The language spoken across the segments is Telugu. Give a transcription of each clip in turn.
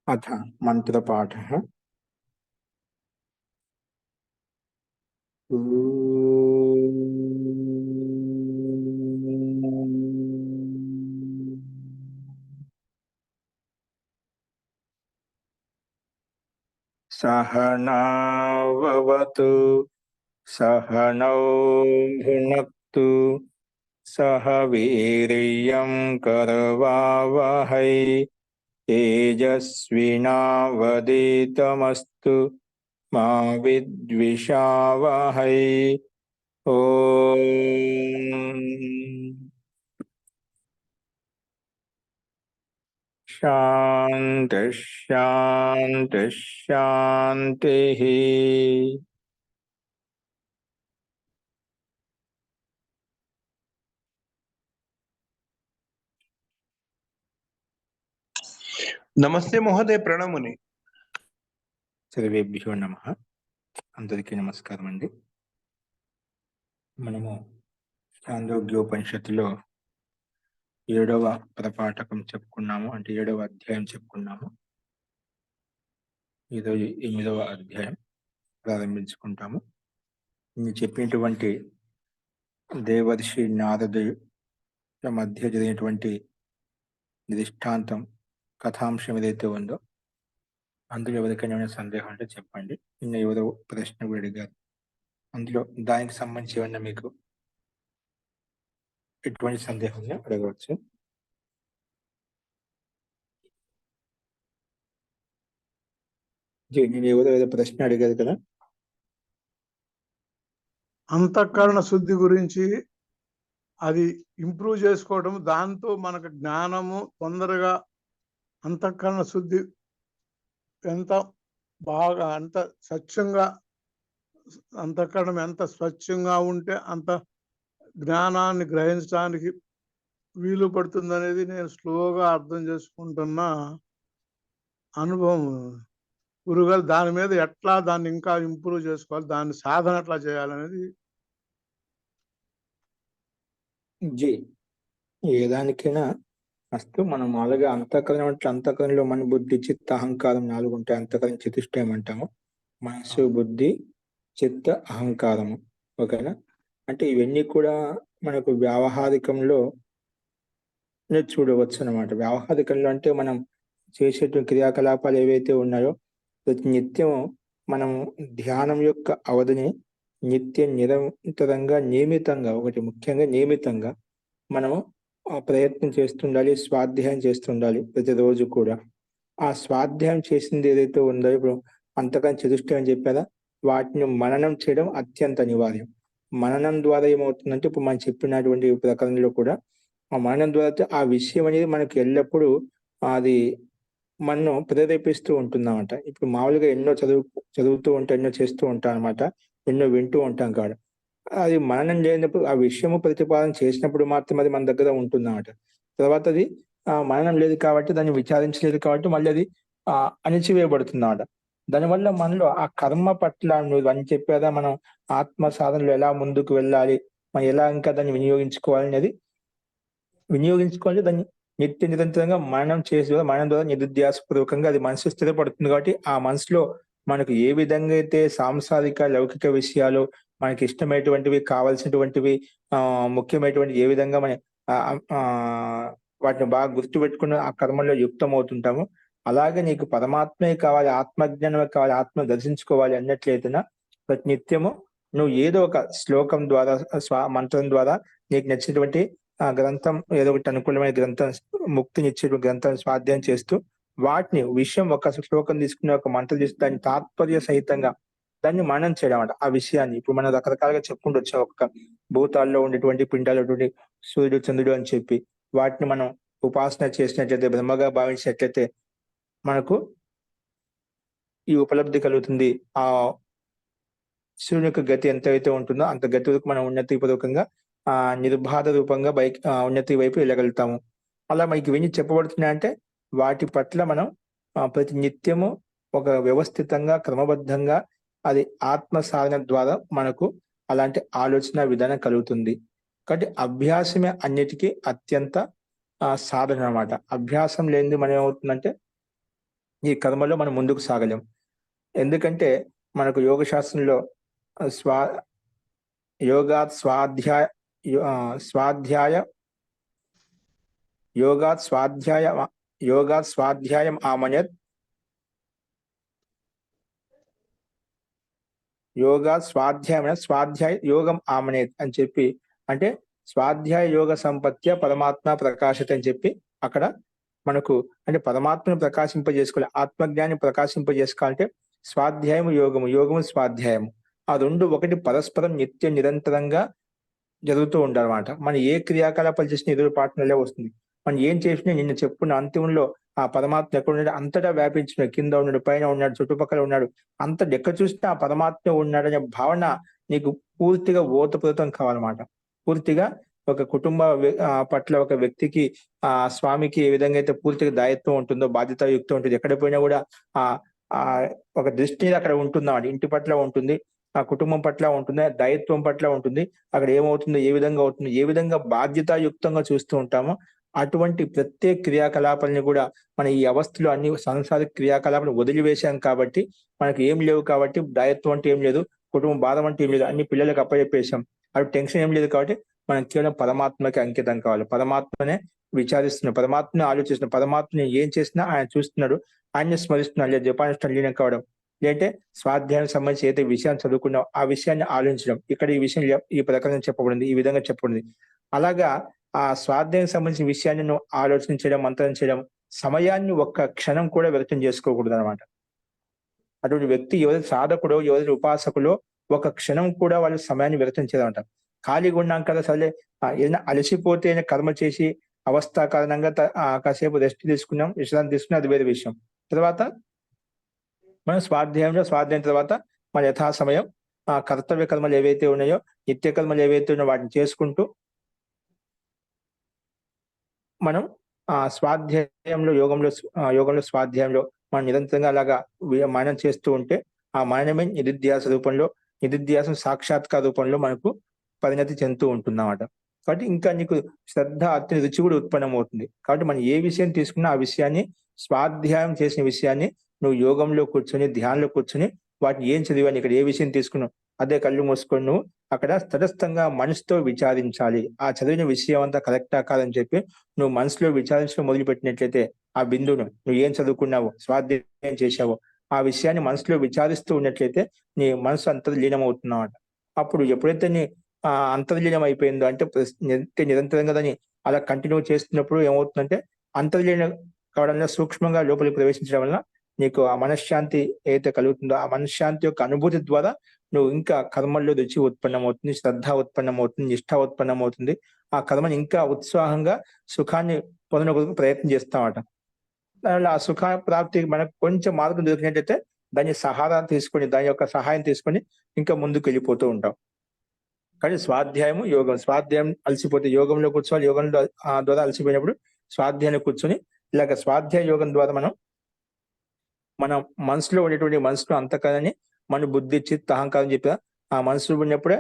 अथ मन्त्रपाठः। सहनाववतु सहनौ भुनक्तु सह वीर्यं करवावहै तेजस्विनावधीतमस्तु मा विद्विषावहै। ओम शांति शांति शांति। नमस्ते महोदय, प्रणमुनि। सर्वेभ्यो नमः। అందరికీ నమస్కారం అండి। మనము ఛాందోగ్యోపనిషత్తులో 7వ ప్రపాఠకం చెప్పుకున్నాము, అంటే 7వ అధ్యాయం చెప్పుకున్నాము। ఈరోజు 8వ అధ్యాయం ప్రారంభించుకుంటాము। నేను చెప్పినటువంటి దేవర్షి నారదుల మధ్య జరిగినటువంటి దృష్టాంతం కథాంశం ఏదైతే ఉందో అందులో ఎవరికైనా సందేహం అంటే చెప్పండి। నిన్న ఎవరో ప్రశ్న కూడా అడిగారు, అందులో దానికి సంబంధించి ఏమన్నా మీకు ఎటువంటి సందేహం అడగవచ్చు। నేను ఎవరో ఏదో ప్రశ్న అడిగారు కదా, అంతఃకరణ శుద్ధి గురించి, అది ఇంప్రూవ్ చేసుకోవడం, దాంతో మనకు జ్ఞానము తొందరగా, అంతఃకరణ శుద్ధి ఎంత బాగా, అంత స్వచ్ఛంగా, అంతఃకరణం ఎంత స్వచ్ఛంగా ఉంటే అంత జ్ఞానాన్ని గ్రహించడానికి వీలు పడుతుంది అనేది నేను స్లోగా అర్థం చేసుకుంటున్న అనుభవం గురుగారు। దాని మీద ఎట్లా దాన్ని ఇంకా ఇంప్రూవ్ చేసుకోవాలి, దాన్ని సాధన ఎట్లా చేయాలనేది జీ ఏదానికైనా ఫస్ట్ మనం మామూలుగా అంతఃకరణం అంటే అంతఃకరణలో మన బుద్ధి చిత్త అహంకారం 4 ఉంటాయి। అంతఃకరణ చతుష్టయం అంటాము, మనసు బుద్ధి చిత్త అహంకారము, ఓకేనా। అంటే ఇవన్నీ కూడా మనకు వ్యావహారికంలో చూడవచ్చు అన్నమాట। వ్యావహారికంలో అంటే మనం చేసేటువంటి క్రియాకలాపాలు ఏవైతే ఉన్నాయో ప్రతి నిత్యం మనం ధ్యానం యొక్క అవధిని నిత్యం నిరంతరంగా నియమితంగా, ఒకటి ముఖ్యంగా నియమితంగా మనము ప్రయత్నం చేస్తుండాలి, స్వాధ్యాయం చేస్తుండాలి ప్రతిరోజు కూడా। ఆ స్వాధ్యాయం చేసింది ఏదైతే ఉందో, ఇప్పుడు అంతకన్నా చతుష్టయం అని చెప్పారా, వాటిని మననం చేయడం అత్యంత అనివార్యం। మననం ద్వారా ఏమవుతుందంటే, ఇప్పుడు మనం చెప్పినటువంటి ప్రకరణలో కూడా ఆ మననం ద్వారా ఆ విషయం అనేది మనకి ఎల్లప్పుడూ అది మనం ప్రేరేపిస్తూ ఉంటుందన్నమాట। ఇప్పుడు మామూలుగా ఎన్నో చదువుతూ ఉంటాం, ఎన్నో చేస్తూ ఉంటాం అనమాట, ఎన్నో వింటూ ఉంటాం కాడ, అది మననం లేనప్పుడు, ఆ విషయము ప్రతిపాదన చేసినప్పుడు మాత్రం అది మన దగ్గర ఉంటుందన్నమాట। తర్వాత అది మననం లేదు కాబట్టి, దాన్ని విచారించలేదు కాబట్టి మళ్ళీ అది అణిచివేయబడుతుంది అన్నమాట। దానివల్ల మనలో ఆ కర్మ పట్ల నువ్వు అని చెప్పేదా, మనం ఆత్మ సాధనలో ఎలా ముందుకు వెళ్ళాలి, మనం ఎలా ఇంకా దాన్ని వినియోగించుకోవాలి, దాన్ని నిత్య నిరంతరంగా మననం చేసి, మననం ద్వారా నిరుధ్యాసపూర్వకంగా అది మనసు స్థిరపడుతుంది కాబట్టి, ఆ మనసులో మనకు ఏ విధంగా అయితే సాంసారిక లౌకిక విషయాలు మనకి ఇష్టమైనటువంటివి, కావాల్సినటువంటివి, ముఖ్యమైనటువంటి ఏ విధంగా మన వాటిని బాగా గుర్తుపెట్టుకుని ఆ కర్మల్లో యుక్తం అవుతుంటామో, అలాగే నీకు పరమాత్మే కావాలి, ఆత్మజ్ఞానమే కావాలి, ఆత్మ దర్శించుకోవాలి అన్నట్లయితేనా ప్రతి నిత్యము నువ్వు ఏదో ఒక శ్లోకం ద్వారా, మంత్రం ద్వారా నీకు నచ్చినటువంటి ఆ గ్రంథం, ఏదో ఒకటి అనుకూలమైన గ్రంథం, ముక్తినిచ్చే గ్రంథాన్ని స్వాధ్యాయం చేస్తూ, వాటిని విషయం ఒక శ్లోకం తీసుకుని, ఒక మంత్రం తీసుకుని దాన్ని తాత్పర్య సహితంగా దాన్ని మననం చేయడం అంట। ఆ విషయాన్ని ఇప్పుడు మనం రకరకాలుగా చెప్పుకుంటూ వచ్చాం, ఒక్క భూతాల్లో ఉండేటువంటి పిండాలు, సూర్యుడు చంద్రుడు అని చెప్పి, వాటిని మనం ఉపాసన చేసినట్లయితే, బ్రహ్మగా భావించినట్లయితే మనకు ఈ ఉపలబ్ధి కలుగుతుంది। ఆ సూర్యుని యొక్క గతి ఎంతైతే ఉంటుందో అంత గతి వరకు మనం ఉన్నతిపూర్వకంగా నిర్బాధ రూపంగా ఉన్నతి వైపు వెళ్ళగలుగుతాము। అలా మనకి ఇవన్నీ చెప్పబడుతున్నాయంటే వాటి పట్ల మనం ప్రతి నిత్యము ఒక వ్యవస్థితంగా, క్రమబద్ధంగా అది ఆత్మ సాధన ద్వారా మనకు అలాంటి ఆలోచన విధానం కలుగుతుంది। కాబట్టి అభ్యాసమే అన్నిటికీ అత్యంత సాధన అన్నమాట। అభ్యాసం లేనిది మనం ఏమవుతుందంటే ఈ కర్మలో మనం ముందుకు సాగలేం. ఎందుకంటే మనకు యోగ శాస్త్రంలో స్వా యోగాత్ స్వాధ్యాయ స్వాధ్యాయ యోగాత్ స్వాధ్యాయం ఆమన్యత్ స్వాధ్యాయ యోగం ఆమనేత్ అని చెప్పి, అంటే స్వాధ్యాయ యోగ సంపత్య పరమాత్మ ప్రకాశత అని చెప్పి అక్కడ మనకు, అంటే పరమాత్మను ప్రకాశింపజేసుకోవాలి, ఆత్మజ్ఞాన్ని ప్రకాశింపజేసుకోవాలంటే స్వాధ్యాయము యోగము, యోగము స్వాధ్యాయము, ఆ రెండు ఒకటి పరస్పరం నిత్య నిరంతరంగా జరుగుతూ ఉండాలన్నమాట. మనం ఏ క్రియాకలాపాలు చేసినా ఎదురు పాటనలే వస్తుంది. మనం ఏం చేసినా నిన్న చెప్పుకున్న అంతిమంలో ఆ పరమాత్మ ఎక్కడ ఉన్నాడు, అంతటా వ్యాపించిన, కింద ఉన్నాడు, పైన ఉన్నాడు, చుట్టుపక్కల ఉన్నాడు, అంత ఎక్కడ చూసినా ఆ పరమాత్మ ఉన్నాడనే భావన నీకు పూర్తిగా ఓతప్రోతం కావాలన్నమాట. పూర్తిగా ఒక కుటుంబ పట్ల ఒక వ్యక్తికి, ఆ స్వామికి ఏ విధంగా అయితే పూర్తిగా దాయత్వం ఉంటుందో, బాధ్యతాయుక్తం ఉంటుంది, ఎక్కడ పోయినా కూడా ఆ ఆ ఒక దృష్టి అక్కడ ఉంటుందన్నమాట. ఇంటి పట్ల ఉంటుంది, ఆ కుటుంబం పట్ల ఉంటుంది, దాయత్వం పట్ల ఉంటుంది. అక్కడ ఏమవుతుందో, ఏ విధంగా అవుతుందో, ఏ విధంగా బాధ్యతాయుక్తంగా చూస్తూ ఉంటామో అటువంటి ప్రత్యేక క్రియాకలాపాలని కూడా మన ఈ అవస్థలో అన్ని సంసారిక క్రియాకలాపాలు వదిలివేశాం కాబట్టి, మనకి ఏం లేవు కాబట్టి, దాయత్వం అంటే ఏం లేదు, కుటుంబం బాధ అంటే ఏం లేదు, అన్ని పిల్లలకు అప్పచెప్పేశాం, అవి టెన్షన్ ఏం లేదు కాబట్టి మనం కేవలం పరమాత్మకి అంకితం కావాలి. పరమాత్మనే విచారిస్తున్నాం, పరమాత్మని ఆలోచిస్తున్నాం, పరమాత్మని ఏం చేసినా ఆయన చూస్తున్నాడు, ఆయన్ని స్మరిస్తున్నాడు, లేదా జపానుష్ఠానం లీనం కావడం, లేదంటే స్వాధ్యాయానికి సంబంధించి ఏదైతే విషయాన్ని చదువుకున్నాం ఆ విషయాన్ని ఆలోచించడం. ఇక్కడ ఈ విషయం ఈ ప్రకారం చెప్పబడింది, ఈ విధంగా చెప్పబడింది. అలాగా ఆ స్వాధ్యాయానికి సంబంధించిన విషయాన్ని నువ్వు ఆలోచించడం, మంత్రం చేయడం, సమయాన్ని ఒక్క క్షణం కూడా వ్యర్థం చేసుకోకూడదు అనమాట. అటువంటి వ్యక్తి ఎవరి సాధకుడో, ఎవరి ఉపాసకులో ఒక క్షణం కూడా వాళ్ళు సమయాన్ని వ్యర్థం చేయదంట. ఖాళీగా ఉన్నాం కదా సరే, ఏదైనా అలసిపోతే కర్మ చేసి అవస్థ కారణంగా కాసేపు రెస్ట్ తీసుకున్నాం, విశ్రాంతి తీసుకున్నాం, అది వేరే విషయం. తర్వాత మనం స్వాధ్యాయం తర్వాత మన యథాసమయం కర్తవ్య కర్మలు ఏవైతే ఉన్నాయో, నిత్య కర్మలు ఏవైతే ఉన్నాయో వాటిని చేసుకుంటూ మనం స్వాధ్యాయంలో, యోగంలో స్వాధ్యాయంలో మనం నిరంతరంగా అలాగా మననం చేస్తూ ఉంటే ఆ మననమే నిధిధ్యాస రూపంలో, నిధిధ్యాసం సాక్షాత్కార రూపంలో మనకు పరిణతి చెందుతూ ఉంటుందన్నమాట. కాబట్టి ఇంకా నీకు శ్రద్ధ, అత్యంత రుచి కూడా ఉత్పన్నం అవుతుంది. కాబట్టి మనం ఏ విషయం తీసుకున్నా ఆ విషయాన్ని, స్వాధ్యాయం చేసిన విషయాన్ని నువ్వు యోగంలో కూర్చొని, ధ్యానంలో కూర్చొని వాటిని ఏం చదివాని, ఇక్కడ ఏ విషయం తీసుకున్నావు అదే కళ్ళు మూసుకొని నువ్వు అక్కడ తటస్థంగా మనసుతో విచారించాలి. ఆ చదివిన విషయం అంతా కరెక్టా కాదని చెప్పి నువ్వు మనసులో విచారించడం మొదలుపెట్టినట్లయితే ఆ బిందువును, నువ్వు ఏం చదువుకున్నావో, స్వాధ్యాయం చేశావో ఆ విషయాన్ని మనసులో విచారిస్తూ ఉన్నట్లయితే నీ మనసు అంతర్లీనమవుతున్నమాట. అప్పుడు ఎప్పుడైతే నీ అంతర్లీనం అయిపోయిందో, అంటే నిరంతరంగా దాన్ని అలా కంటిన్యూ చేస్తున్నప్పుడు ఏమవుతుందంటే అంతర్లీనం కావడంలో సూక్ష్మంగా లోపలికి ప్రవేశించడం వల్ల నీకు ఆ మనశ్శాంతి ఏదైతే కలుగుతుందో ఆ మనశ్శాంతి యొక్క అనుభూతి ద్వారా నువ్వు ఇంకా కర్మల్లో రుచి ఉత్పన్నమవుతుంది, శ్రద్ధ ఉత్పన్నమవుతుంది, నిష్ఠ ఉత్పన్నమవుతుంది. ఆ కర్మని ఇంకా ఉత్సాహంగా సుఖాన్ని పొందడానికి ప్రయత్నం చేస్తామట. దానివల్ల ఆ సుఖ ప్రాప్తి మనకు కొంచెం మార్గం దొరికినట్టయితే దాని సహారా తీసుకొని, దాని యొక్క సహాయం తీసుకొని ఇంకా ముందుకు వెళ్ళిపోతూ ఉంటాం. కానీ స్వాధ్యాయము, యోగం, స్వాధ్యాయం అలసిపోతే యోగంలో కూర్చోవాలి, యోగంలో ద్వారా అలసిపోయినప్పుడు స్వాధ్యాయాన్ని కూర్చొని ఇలాగ స్వాధ్యాయ యోగం ద్వారా మన మనసులో ఉండేటువంటి మనసులో అంతకాలని మన బుద్ధి, చిత్త, అహంకారం చెప్పిన ఆ మనసులో ఉన్నప్పుడే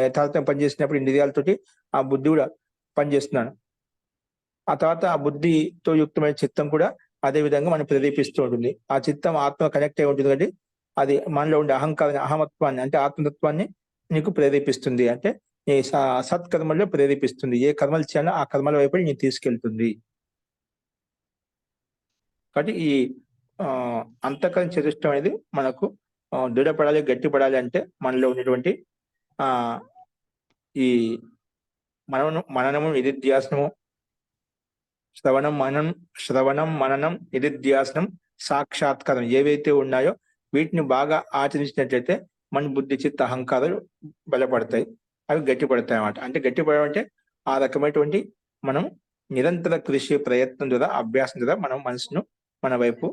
యథార్థం పనిచేసినప్పుడు ఇంద్రియాలతోటి ఆ బుద్ధి కూడా పనిచేస్తున్నాను. ఆ తర్వాత ఆ బుద్ధితో యుక్తమైన చిత్తం కూడా అదే విధంగా మనం ప్రేరేపిస్తూ ఉంటుంది. ఆ చిత్తం ఆత్మ కనెక్ట్ అయి ఉంటుంది కాబట్టి అది మనలో ఉండే అహమత్వాన్ని, అంటే ఆత్మతత్వాన్ని నీకు ప్రేరేపిస్తుంది. అంటే నీ సత్కర్మల్లో ప్రేరేపిస్తుంది. ఏ కర్మలు చేయాలో ఆ కర్మల వైపు నేను తీసుకెళ్తుంది. కాబట్టి ఈ అంతఃకరణ చతుష్టం అనేది మనకు దృఢపడాలి, గట్టిపడాలి అంటే మనలో ఉన్నటువంటి ఈ మననము, నిధిధ్యాసనము, శ్రవణం మననం నిధిధ్యాసనం సాక్షాత్కారం ఏవైతే ఉన్నాయో వీటిని బాగా ఆచరించినట్లయితే మన బుద్ధి, చిత్త, అహంకారాలు బలపడతాయి, అవి గట్టిపడతాయి అన్నమాట. అంటే గట్టిపడడం అంటే ఆ రకమైనటువంటి మనం నిరంతర కృషి, ప్రయత్నం ద్వారా, అభ్యాసం ద్వారా మనం మనసును మన వైపు,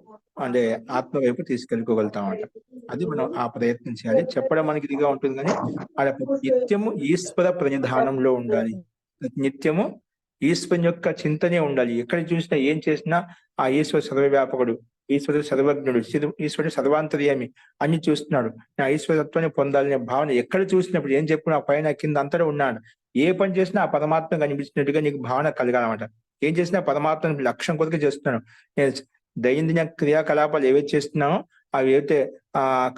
అంటే ఆత్మ వైపు తీసుకెళ్ళుకోగలుగుతాం అన్నమాట. అది మనం ఆ ప్రయత్నం చేయాలి. చెప్పడం మనకి ఇదిగా ఉంటుంది కానీ అలా నిత్యము ఈశ్వర ప్రణిధానంలో ఉండాలి. నిత్యము ఈశ్వరుని యొక్క చింతనే ఉండాలి. ఎక్కడ చూసినా ఏం చేసినా ఆ ఈశ్వరు సర్వవ్యాపకుడు, ఈశ్వరుడు సర్వజ్ఞుడు, ఈశ్వరుడు సర్వాంతర్యామి అన్ని చూస్తున్నాడు. నా ఈశ్వరత్వాన్ని పొందాలనే భావన ఎక్కడ చూసినప్పుడు ఏం చెప్పుకున్నా పైన కింద అంతటా ఉన్నాడు. ఏ పని చేసినా ఆ పరమాత్మ కనిపించినట్టుగా నీకు భావన కలగాలన్నమాట. ఏం చేసినా పరమాత్మ లక్ష్యం కొరకు చేస్తున్నాను. నేను దైనందిన క్రియాకలాపాలు ఏవైతే చేస్తున్నామో అవి ఏవైతే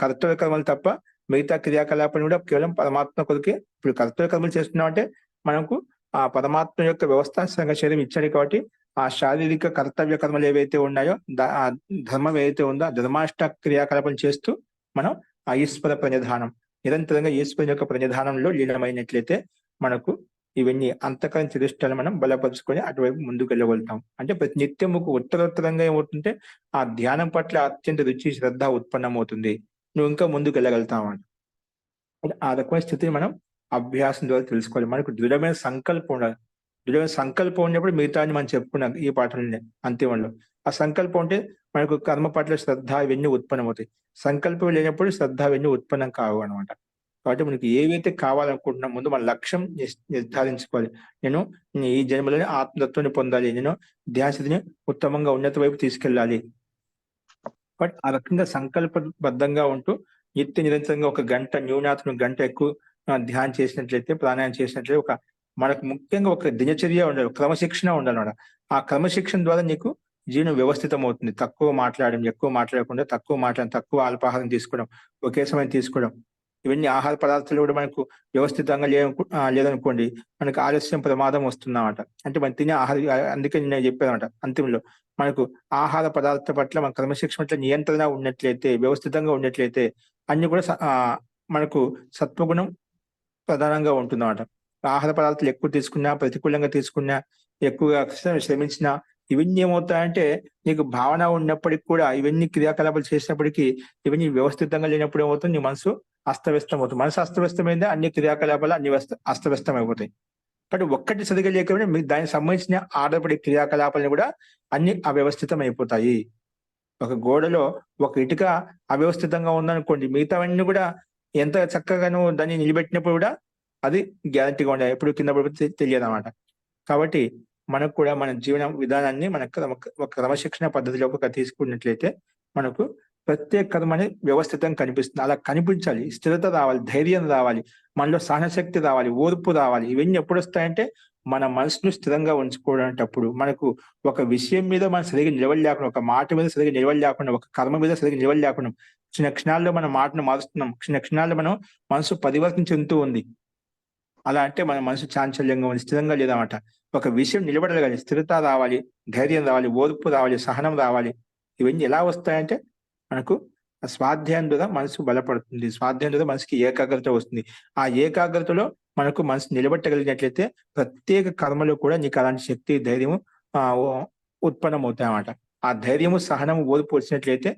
కర్తవ్య కర్మలు తప్ప మిగతా క్రియాకలాపాలు కూడా కేవలం పరమాత్మ కొరకే. ఇప్పుడు కర్తవ్య కర్మలు చేస్తున్నాం అంటే మనకు ఆ పరమాత్మ యొక్క వ్యవస్థాత్మక శరీరం ఇచ్చాడు కాబట్టి ఆ శారీరక కర్తవ్య కర్మలు ఏవైతే ఉన్నాయో ఆ ధర్మం ఏదైతే ఉందో ఆ ధర్మాష్ట క్రియాకలాపాలు చేస్తూ మనం ఆ ఈశ్వర ప్రణిధానం నిరంతరంగా ఈశ్వరుని యొక్క ప్రణిధానంలో లీనమైనట్లయితే మనకు ఇవన్నీ అంతకరించి దృష్టిని మనం బలపరుచుకొని అటువైపు ముందుకు వెళ్ళగలుగుతాం. అంటే ప్రతి నిత్యముకు ఉత్తరోత్తరంగా ఏమవుతుంటే ఆ ధ్యానం పట్ల అత్యంత రుచి శ్రద్ధ ఉత్పన్నమవుతుంది. నువ్వు ఇంకా ముందుకు వెళ్ళగలుగుతావు అంట. ఆ రకమైన స్థితిని మనం అభ్యాసం ద్వారా తెలుసుకోవాలి. మనకు దృఢమైన సంకల్పం ఉండాలి. దృఢమైన సంకల్పం ఉన్నప్పుడు మిగతాన్ని మనం చెప్పుకున్నాం ఈ పాఠంలోనే అంతిమంలో. ఆ సంకల్పం అంటే మనకు కర్మ పట్ల శ్రద్ధ ఇవన్నీ ఉత్పన్నమవుతాయి. సంకల్పం లేనప్పుడు శ్రద్ధ ఇవన్నీ ఉత్పన్నం కావు అనమాట. కాబట్టి మనకి ఏవైతే కావాలనుకుంటున్నాం ముందు మన లక్ష్యం నిర్ధారించుకోవాలి. నేను ఈ జన్మలోనే ఆత్మతత్వాన్ని పొందాలి, నేను ధ్యాసని ఉత్తమంగా ఉన్నత వైపు తీసుకెళ్ళాలి. బట్ ఆ రకంగా సంకల్పబద్ధంగా ఉంటూ నిత్య నిరంతరంగా ఒక గంట న్యూనాథను గంట ఎక్కువ ధ్యానం చేసినట్లయితే ప్రాణాయామం చేసినట్లయితే మనకు ముఖ్యంగా ఒక దినచర్య ఉండాలి, క్రమశిక్షణ ఉండాలన్నమాట. ఆ క్రమశిక్షణ ద్వారా నీకు జీవనం వ్యవస్థితం అవుతుంది. తక్కువ మాట్లాడడం, ఎక్కువ మాట్లాడకుండా తక్కువ మాట్లాడడం, తక్కువ అల్పాహారం తీసుకోవడం, ఒకే సమయం తీసుకోవడం, ఇవన్నీ ఆహార పదార్థాలు కూడా మనకు వ్యవస్థితంగా లేదనుకోండి మనకు ఆలస్యం ప్రమాదం వస్తుందన్నమాట. అంటే మనం తినే అందుకే నేను చెప్పానమాట అంతిమంలో మనకు ఆహార పదార్థ పట్ల మన క్రమశిక్షణ పట్ల నియంత్రణ ఉన్నట్లయితే, వ్యవస్థితంగా ఉన్నట్లయితే అన్ని కూడా మనకు సత్వగుణం ప్రధానంగా ఉంటుందన్నమాట. ఆహార పదార్థాలు ఎక్కువ తీసుకున్నా, ప్రతికూలంగా తీసుకున్నా, ఎక్కువగా శ్రమించినా ఇవన్నీ ఏమవుతాయంటే నీకు భావన ఉన్నప్పటికీ కూడా ఇవన్నీ క్రియాకలాపాలు చేసినప్పటికీ ఇవన్నీ వ్యవస్థితంగా లేనప్పుడు ఏమవుతుంది, నీ మనసు అస్తవ్యస్తం అవుతుంది. మనసు అస్తవ్యస్తమైందే అన్ని క్రియాకలాపాలు అన్ని అస్తవ్యస్తం అయిపోతాయి. కానీ ఒక్కటి సరిగా లేకపోతే మీకు దానికి సంబంధించిన ఆధారపడే క్రియాకలాపాలను కూడా అన్ని అవ్యవస్థితం అయిపోతాయి. ఒక గోడలో ఒక ఇటుక అవ్యవస్థితంగా ఉందనుకోండి, మిగతావన్నీ కూడా ఎంత చక్కగానో దాన్ని నిలబెట్టినప్పుడు కూడా అది గ్యారంటీగా ఉండాలి, ఎప్పుడు కింద పడిపోతే తెలియదు అన్నమాట. కాబట్టి మనకు కూడా మన జీవన విధానాన్ని మన క్రమశిక్షణ పద్ధతిలోకి తీసుకున్నట్లయితే మనకు ప్రత్యేక కర్మ అనేది వ్యవస్థితంగా కనిపిస్తుంది. అలా కనిపించాలి, స్థిరత రావాలి, ధైర్యం రావాలి, మనలో సహనశక్తి రావాలి, ఓర్పు రావాలి. ఇవన్నీ ఎప్పుడు వస్తాయంటే మన మనసును స్థిరంగా ఉంచుకోవడంటప్పుడు మనకు ఒక విషయం మీద మనం సరిగ్గా నిలవలేకుండా, ఒక మాట మీద సరిగ్గా నిలవలేకుండా, ఒక కర్మ మీద సరిగ్గా నిలవలేకుండా క్షణ క్షణాల్లో మన మాటను మారుస్తున్నాం, క్షణ క్షణాల్లో మనం మనసు పరివర్తన చెందుతూ ఉంది. అలా అంటే మన మనసు చాంచల్యంగా ఉంది, స్థిరంగా లేదన్నమాట. ఒక విషయం నిలబడగలి, స్థిరత రావాలి, ధైర్యం రావాలి, ఓర్పు రావాలి, సహనం రావాలి. ఇవన్నీ ఎలా వస్తాయంటే మనకు స్వాధ్యాయం ద్వారా మనసు బలపడుతుంది. స్వాధ్యాయం ద్వారా మనసుకి ఏకాగ్రత వస్తుంది. ఆ ఏకాగ్రతలో మనకు మనసు నిలబెట్టగలిగినట్లయితే ప్రత్యేక కర్మలో కూడా నీకు అలాంటి శక్తి, ధైర్యము ఉత్పన్నమవుతాయన్నమాట. ఆ ధైర్యము, సహనము, ఓర్పు వచ్చినట్లయితే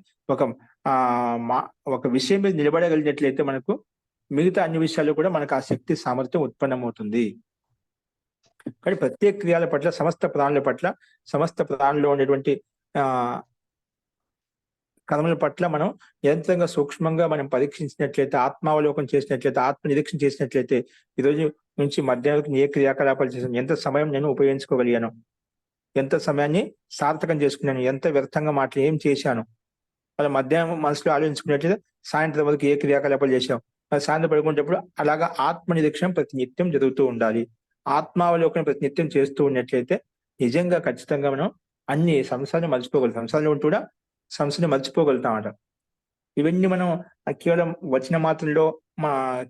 ఒక విషయం మీద నిలబడగలిగినట్లయితే మనకు మిగతా అన్ని విషయాల్లో కూడా మనకు ఆ శక్తి, సామర్థ్యం ఉత్పన్నమవుతుంది. కానీ ప్రత్యేక క్రియాల పట్ల, సమస్త ప్రాణుల పట్ల, సమస్త ప్రాణుల్లో ఉండేటువంటి కర్మల పట్ల మనం నిరంతరంగా సూక్ష్మంగా మనం పరీక్షించినట్లయితే, ఆత్మావలోకం చేసినట్లయితే, ఆత్మ నిరీక్షణ చేసినట్లయితే ఈరోజు నుంచి మధ్యాహ్నం ఏ క్రియాకలాపాలు చేశాను, ఎంత సమయం నేను ఉపయోగించుకోగలిగాను, ఎంత సమయాన్ని సార్థకం చేసుకున్నాను, ఎంత వ్యర్థంగా మాటలు ఏం చేశాను, అలా మధ్యాహ్నం మనసులో ఆలోచించుకున్నట్లయితే సాయంత్రం వరకు ఏ క్రియాకలాపాలు చేశాం, సాయంత్రం పడుకునేటప్పుడు అలాగా ఆత్మ నిరీక్షణ ప్రతి నిత్యం జరుగుతూ ఉండాలి. ఆత్మావలోకనం ప్రతి నిత్యం చేస్తూ ఉన్నట్లయితే నిజంగా ఖచ్చితంగా మనం అన్ని సంసారాన్ని మర్చిపోగలుగుతాం. సంసారంలో ఉంటూ కూడా సంస్థని మర్చిపోగలుగుతామట. ఇవన్నీ మనం కేవలం వచ్చిన మాత్రంలో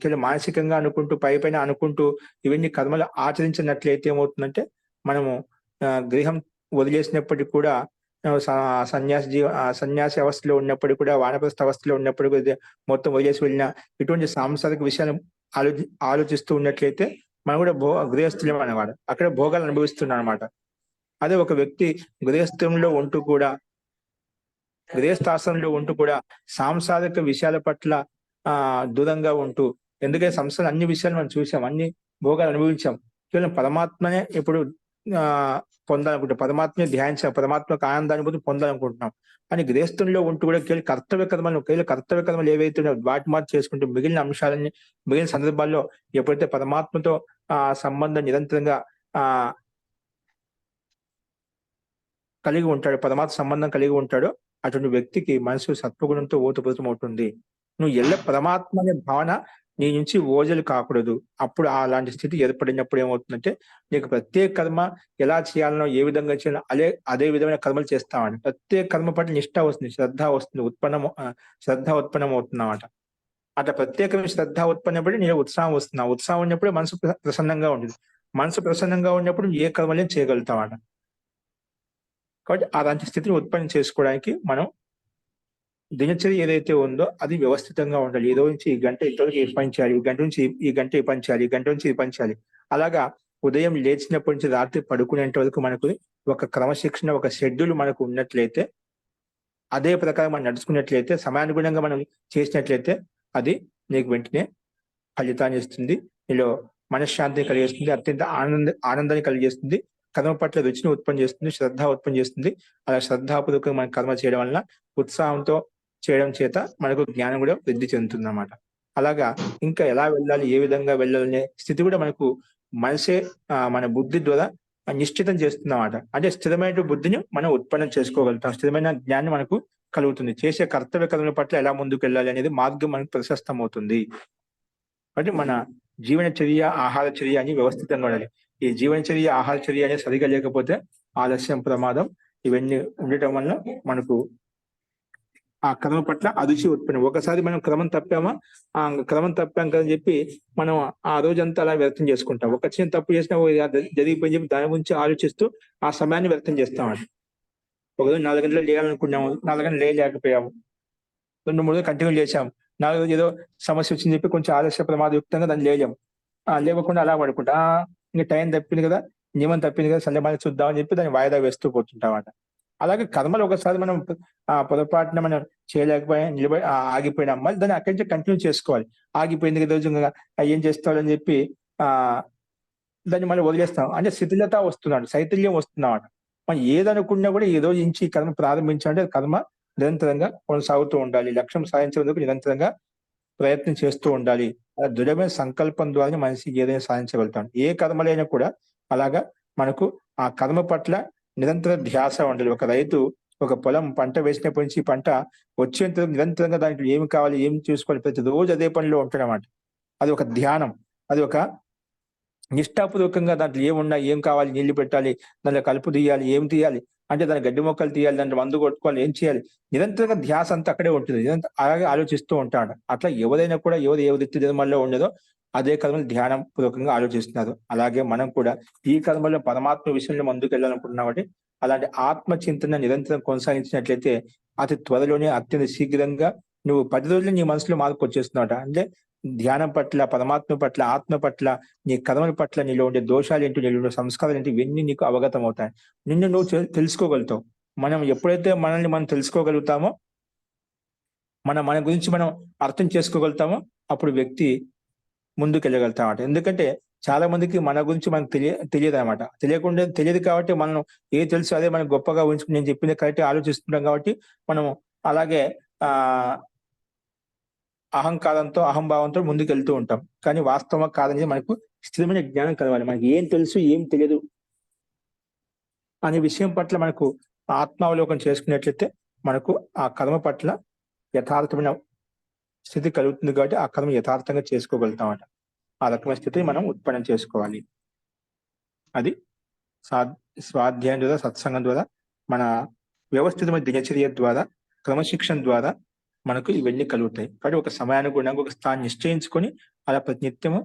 కేవలం మానసికంగా అనుకుంటూ, పైపైన అనుకుంటూ ఇవన్నీ కర్మలు ఆచరించినట్లయితే ఏమవుతుందంటే మనము గృహం వదిలేసినప్పటికీ కూడా సన్యాసి అవస్థలో ఉన్నప్పటికీ కూడా, వానప్రస్థ అవస్థలో ఉన్నప్పుడు మొత్తం వదిలేసి వెళ్ళిన ఇటువంటి సాంసారిక విషయాలు ఆలోచిస్తూ ఉన్నట్లయితే మనం కూడా గృహస్థులం అనేవాడు, అక్కడ భోగాలు అనుభవిస్తున్నాం అనమాట. అదే ఒక వ్యక్తి గృహస్థంలో ఉంటూ కూడా, గృహస్థాశ్రమంలో ఉంటూ కూడా సాంసారిక విషయాల పట్ల దూరంగా ఉంటూ, ఎందుకంటే సంసారం అన్ని విషయాలు మనం చూసాం, అన్ని భోగాలు అనుభవించాం, కేవలం పరమాత్మనే ఇప్పుడు పొందాలనుకుంటాం, పరమాత్మని ధ్యానించాం, పరమాత్మకు ఆనందానుభూతి పొందాలనుకుంటున్నాం. అని గృహస్థంలో ఉంటూ కూడా కేవలం కర్తవ్య కర్మలు ఏవైతే వాటి మార్పు చేసుకుంటూ మిగిలిన అంశాలని, మిగిలిన సందర్భాల్లో ఎప్పుడైతే పరమాత్మతో సంబంధం నిరంతరంగా కలిగి ఉంటాడో, పరమాత్మ సంబంధం కలిగి ఉంటాడో అటువంటి వ్యక్తికి మనసు సత్వగుణంతో ఓతప్రోతం అవుతుంది. నువ్వు పరమాత్మ అనే భావన నీ నుంచి ఓజలు కాకూడదు. అప్పుడు అలాంటి స్థితి ఏర్పడినప్పుడు ఏమవుతుందంటే, నీకు ప్రత్యేక కర్మ ఎలా చేయాలనో, ఏ విధంగా చేయాలో అదే విధమైన కర్మలు చేస్తామండి. ప్రత్యేక కర్మ పట్ల నిష్ఠ వస్తుంది, శ్రద్ధ వస్తుంది, శ్రద్ధ ఉత్పన్నమవుతుందన్నమాట. అట్లా ప్రత్యేకమైన శ్రద్ధ ఉత్పన్నపడి నీలో ఉత్సాహం వస్తుంది. ఆ ఉత్సాహం ఉన్నప్పుడే మనసు ప్రసన్నంగా ఉంటుంది. మనసు ప్రసన్నంగా ఉన్నప్పుడు ఏ కర్మలేం చేయగలుగుతామట. కాబట్టి అలాంటి స్థితిని ఉత్పన్నం చేసుకోవడానికి మనం దినచర్య ఏదైతే ఉందో అది వ్యవస్థితంగా ఉండాలి. ఈ రోజు నుంచి ఈ గంట ఇంతవరకు ఈ పని చేయాలి. ఈ గంట నుంచి ఈ గంట ఈ పని చేయాలి. ఈ గంట నుంచి ఈ పని చేయాలి. అలాగా ఉదయం లేచినప్పటి నుంచి రాత్రి పడుకునేంత వరకు మనకు ఒక క్రమశిక్షణ, ఒక షెడ్యూల్ మనకు ఉన్నట్లయితే, అదే ప్రకారం మనం నడుచుకున్నట్లయితే, సమయానుగుణంగా మనం చేసినట్లయితే అది నీకు వెంటనే ఫలితాన్ని ఇస్తుంది. నీలో మనశ్శాంతిని కలిగిస్తుంది. అత్యంత ఆనందాన్ని కలిగిస్తుంది. కర్మ పట్ల రుచిని ఉత్పన్నం చేస్తుంది. శ్రద్ధ ఉత్పన్నం చేస్తుంది. అలా శ్రద్ధాపూర్వకంగా మనం కర్మ చేయడం వలన, ఉత్సాహంతో చేయడం చేత మనకు జ్ఞానం కూడా వృద్ధి చెందుతుందన్నమాట. అలాగా ఇంకా ఎలా వెళ్ళాలి, ఏ విధంగా వెళ్ళాలనే స్థితి కూడా మనకు మనసే మన బుద్ధి ద్వారా నిశ్చితం చేస్తుందన్నమాట. అంటే స్థిరమైన బుద్ధిని మనం ఉత్పన్నం చేసుకోగలుగుతాం. స్థిరమైన జ్ఞానం మనకు కలుగుతుంది. చేసే కర్తవ్య కర్మల పట్ల ఎలా ముందుకు వెళ్ళాలి అనేది మార్గం మనకు ప్రశస్తమవుతుంది. అంటే మన జీవనచర్య, ఆహార చర్య అని వ్యవస్థితంగా ఉండాలి. ఈ జీవనచర్య, ఆహార చర్య అనేది సరిగా లేకపోతే ఆలస్యం, ప్రమాదం ఇవన్నీ ఉండటం వల్ల మనకు ఆ క్రమం పట్ల అరుచి ఉత్పన్నం. ఒకసారి మనం క్రమం తప్పామా, ఆ క్రమం తప్పాం కదని చెప్పి మనం ఆ రోజంతా అలా వ్యర్థం చేసుకుంటాం. ఒక చిన్న తప్పు చేసినా జరిగిపోయి చెప్పి దాని గురించి ఆలోచిస్తూ ఆ సమయాన్ని వ్యర్థం చేస్తామండి. ఒకరోజు 4 గంటలు లేయాలనుకున్నాము, 4 గంటలు లేయలేకపోయాము. 2, 3 రోజులు కంటిన్యూ చేశాం. 4 రోజు ఏదో సమస్య వచ్చిందని చెప్పి కొంచెం ఆలస్య ప్రమాదయుక్తంగా దాన్ని లేయలేము. లేవకుండా అలా పడుకుంటా ఇంకా టైం తప్పింది కదా, నియమం తప్పింది కదా, సరే చూద్దామని చెప్పి దాన్ని వాయిదా వేస్తూ పోతుంటామట. అలాగే కర్మలు ఒకసారి మనం పొరపాటున మనం చేయలేకపోయా, ఆగిపోయినా మళ్ళీ దాన్ని అక్కడి నుంచి కంటిన్యూ చేసుకోవాలి. ఆగిపోయింది కదా రోజు ఏం చేస్తాడని చెప్పి దాన్ని మళ్ళీ వదిలేస్తాం. అంటే శిథిలత వస్తున్నాడు, శైథిల్యం వస్తుందన్నమాట. మనం ఏదనుకున్నా కూడా ఈ రోజు నుంచి కర్మ ప్రారంభించాలంటే కర్మ నిరంతరంగా కొనసాగుతూ ఉండాలి. లక్ష్యం సాధించేందుకు నిరంతరంగా ప్రయత్నం చేస్తూ ఉండాలి. అలా దృఢమైన సంకల్పం ద్వారానే మనిషి ఏదైనా సాధించగలుగుతాడు. ఏ కర్మలైనా కూడా అలాగా మనకు ఆ కర్మ పట్ల నిరంతర ధ్యాస ఉండాలి. ఒక రైతు ఒక పొలం పంట వేసినప్పటి నుంచి పంట వచ్చేంత నిరంతరంగా దాంట్లో ఏమి కావాలి, ఏమి చూసుకోవాలి, ప్రతి రోజు అదే పనిలో ఉంటాడన్నమాట. అది ఒక ధ్యానం, అది ఒక నిష్ఠాపూర్వకంగా దాంట్లో ఏమున్నా, ఏం కావాలి, నీళ్లు పెట్టాలి, దాంట్లో కలుపు తీయాలి, ఏం తీయాలి అంటే దాని గడ్డి మొక్కలు తీయాలి, దాంట్లో మందు కొట్టుకోవాలి, ఏం చేయాలి, నిరంతరంగా ధ్యాస అంతా అక్కడే ఉంటుంది. అలాగే ఆలోచిస్తూ ఉంటాడు. అట్లా ఎవరైనా కూడా ఏ వృత్తి ధర్మంలో ఉండదో అదే కర్మలు ధ్యానం పూర్వకంగా ఆలోచిస్తున్నారు. అలాగే మనం కూడా ఈ కర్మలో పరమాత్మ విషయంలో ముందుకు వెళ్ళాలనుకుంటున్నాం కాబట్టి అలాంటి ఆత్మ చింతన నిరంతరం కొనసాగించినట్లయితే అతి త్వరలోనే అత్యంత శీఘ్రంగా నువ్వు 10 రోజుల్లో నీ మనసులో మార్పు వచ్చేస్తున్నావుట. అంటే ధ్యానం పట్ల, పరమాత్మ పట్ల, ఆత్మ పట్ల, నీ కర్మల పట్ల నీలో ఉండే దోషాలు ఏంటి, నీలో ఉండే సంస్కారాలు ఏంటి, ఇవన్నీ నీకు అవగతం అవుతాయి. నిన్ను నువ్వు తెలుసుకోగలుగుతావు. మనం ఎప్పుడైతే మనల్ని మనం తెలుసుకోగలుగుతామో, మన గురించి మనం అర్థం చేసుకోగలుగుతామో అప్పుడు వ్యక్తి ముందుకెళ్ళగలుగుతామట. ఎందుకంటే చాలా మందికి మన గురించి మనకు తెలియదు అనమాట. తెలియదు కాబట్టి మనం ఏది తెలుసు అదే మనకు గొప్పగా ఊహించుకుని నేను చెప్పింది కరెక్ట్ ఆలోచిస్తుంటాం కాబట్టి మనం అలాగే ఆ అహంకారంతో, అహంభావంతో ముందుకు వెళ్తూ ఉంటాం. కానీ వాస్తవం కాదని మనకు స్థిరమైన జ్ఞానం కలవాలి. మనకి ఏం తెలుసు, ఏం తెలియదు అనే విషయం పట్ల మనకు ఆత్మావలోకం చేసుకున్నట్లయితే మనకు ఆ కర్మ పట్ల యథార్థమైన స్థితి కలుగుతుంది కాబట్టి ఆ కర్మ యథార్థంగా చేసుకోగలుగుతామట. ఆ రకమైన స్థితిని మనం ఉత్పన్నం చేసుకోవాలి. అది స్వాధ్యాయం ద్వారా, సత్సంగం ద్వారా, మన వ్యవస్థితమైన దినచర్య ద్వారా, క్రమశిక్షణ ద్వారా మనకు ఇవన్నీ కలుగుతాయి. కాబట్టి ఒక సమయానుగుణంగా ఒక స్థానం నిశ్చయించుకొని అలా ప్రతి నిత్యము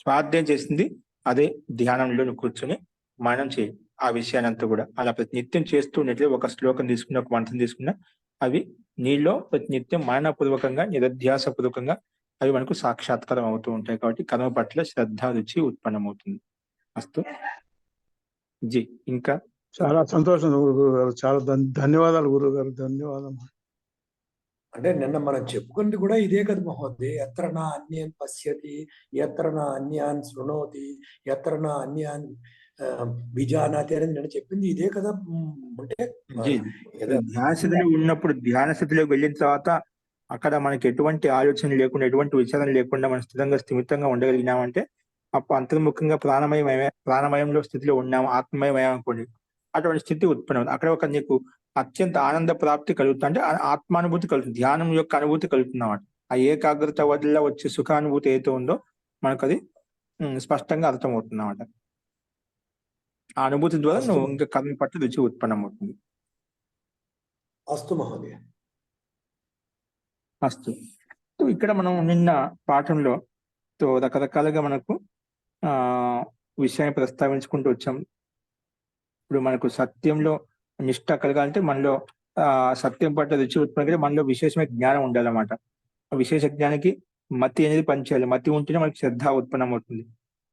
స్వాధ్యాయం చేసింది అదే ధ్యానంలో కూర్చొని మనం చేయి ఆ విషయాన్ని అంతా కూడా అలా ప్రతి నిత్యం చేస్తూ ఉన్నట్లయితే ఒక శ్లోకం తీసుకున్న, ఒక మంత్రం తీసుకున్నా అవి నీలో ప్రతి నిత్యం మననపూర్వకంగా, నిరధ్యాసపూర్వకంగా అవి మనకు సాక్షాత్కారం అవుతూ ఉంటాయి. కాబట్టి కర్మ పట్ల శ్రద్ధ, రుచి ఉత్పన్నమవుతుంది. అస్తు జీ. ఇంకా చాలా సంతోషం గురుగారు. చాలా ధన్యవాదాలు గురుగారు. ధన్యవాదాలు. అంటే నిన్న మనం చెప్పుకుంది కూడా ఇదే కదా మహోదయ్. ఎత్ర నా అన్యాన్ పశ్యతి, ఎత్ర నా అన్యాన్ శృణోతి, ఎత్ర నా అన్యాన్ విజానాతి అనేది నేను చెప్పింది ఇదే కదా. అంటే ధ్యాన స్థితిలో ఉన్నప్పుడు, ధ్యాన స్థితిలోకి వెళ్ళిన తర్వాత అక్కడ మనకి ఎటువంటి ఆలోచన లేకుండా, ఎటువంటి విచారణ లేకుండా మనం స్థిమితంగా ఉండగలిగినామంటే అప్పుడు అంతర్ముఖంగా ప్రాణమయంలో స్థితిలో ఉన్నాము, ఆత్మమయం అనుకోండి. అటువంటి స్థితి ఉత్పన్నం. అక్కడ ఒక నీకు అత్యంత ఆనంద ప్రాప్తి కలుగుతుంది. అంటే ఆత్మానుభూతి కలుగుతుంది, ధ్యానం యొక్క అనుభూతి కలుగుతుంది అన్నమాట. ఆ ఏకాగ్రత వల్ల వచ్చే సుఖానుభూతి ఏదైతే ఉందో మనకు అది స్పష్టంగా అర్థమవుతుంది అన్నమాట. ఆ అనుభూతి ద్వారా అస్తు నువ్వు ఇంకా కర్మ పట్ల రుచి ఉత్పన్నమవుతుంది. అస్తు మహోదయ. అస్తు. ఇక్కడ మనం నిన్న పాఠంలో రకరకాలుగా మనకు ఆ విషయాన్ని ప్రస్తావించుకుంటూ వచ్చాం. ఇప్పుడు మనకు సత్యంలో నిష్ఠ కలగాలంటే మనలో సత్యం పట్ల రుచి ఉత్పన్న మనలో విశేషమైన జ్ఞానం ఉండాలన్నమాట. విశేష జ్ఞానికి మతి అనేది పనిచేయాలి. మతి ఉంటేనే మనకి శ్రద్ధ ఉత్పన్నం అవుతుంది.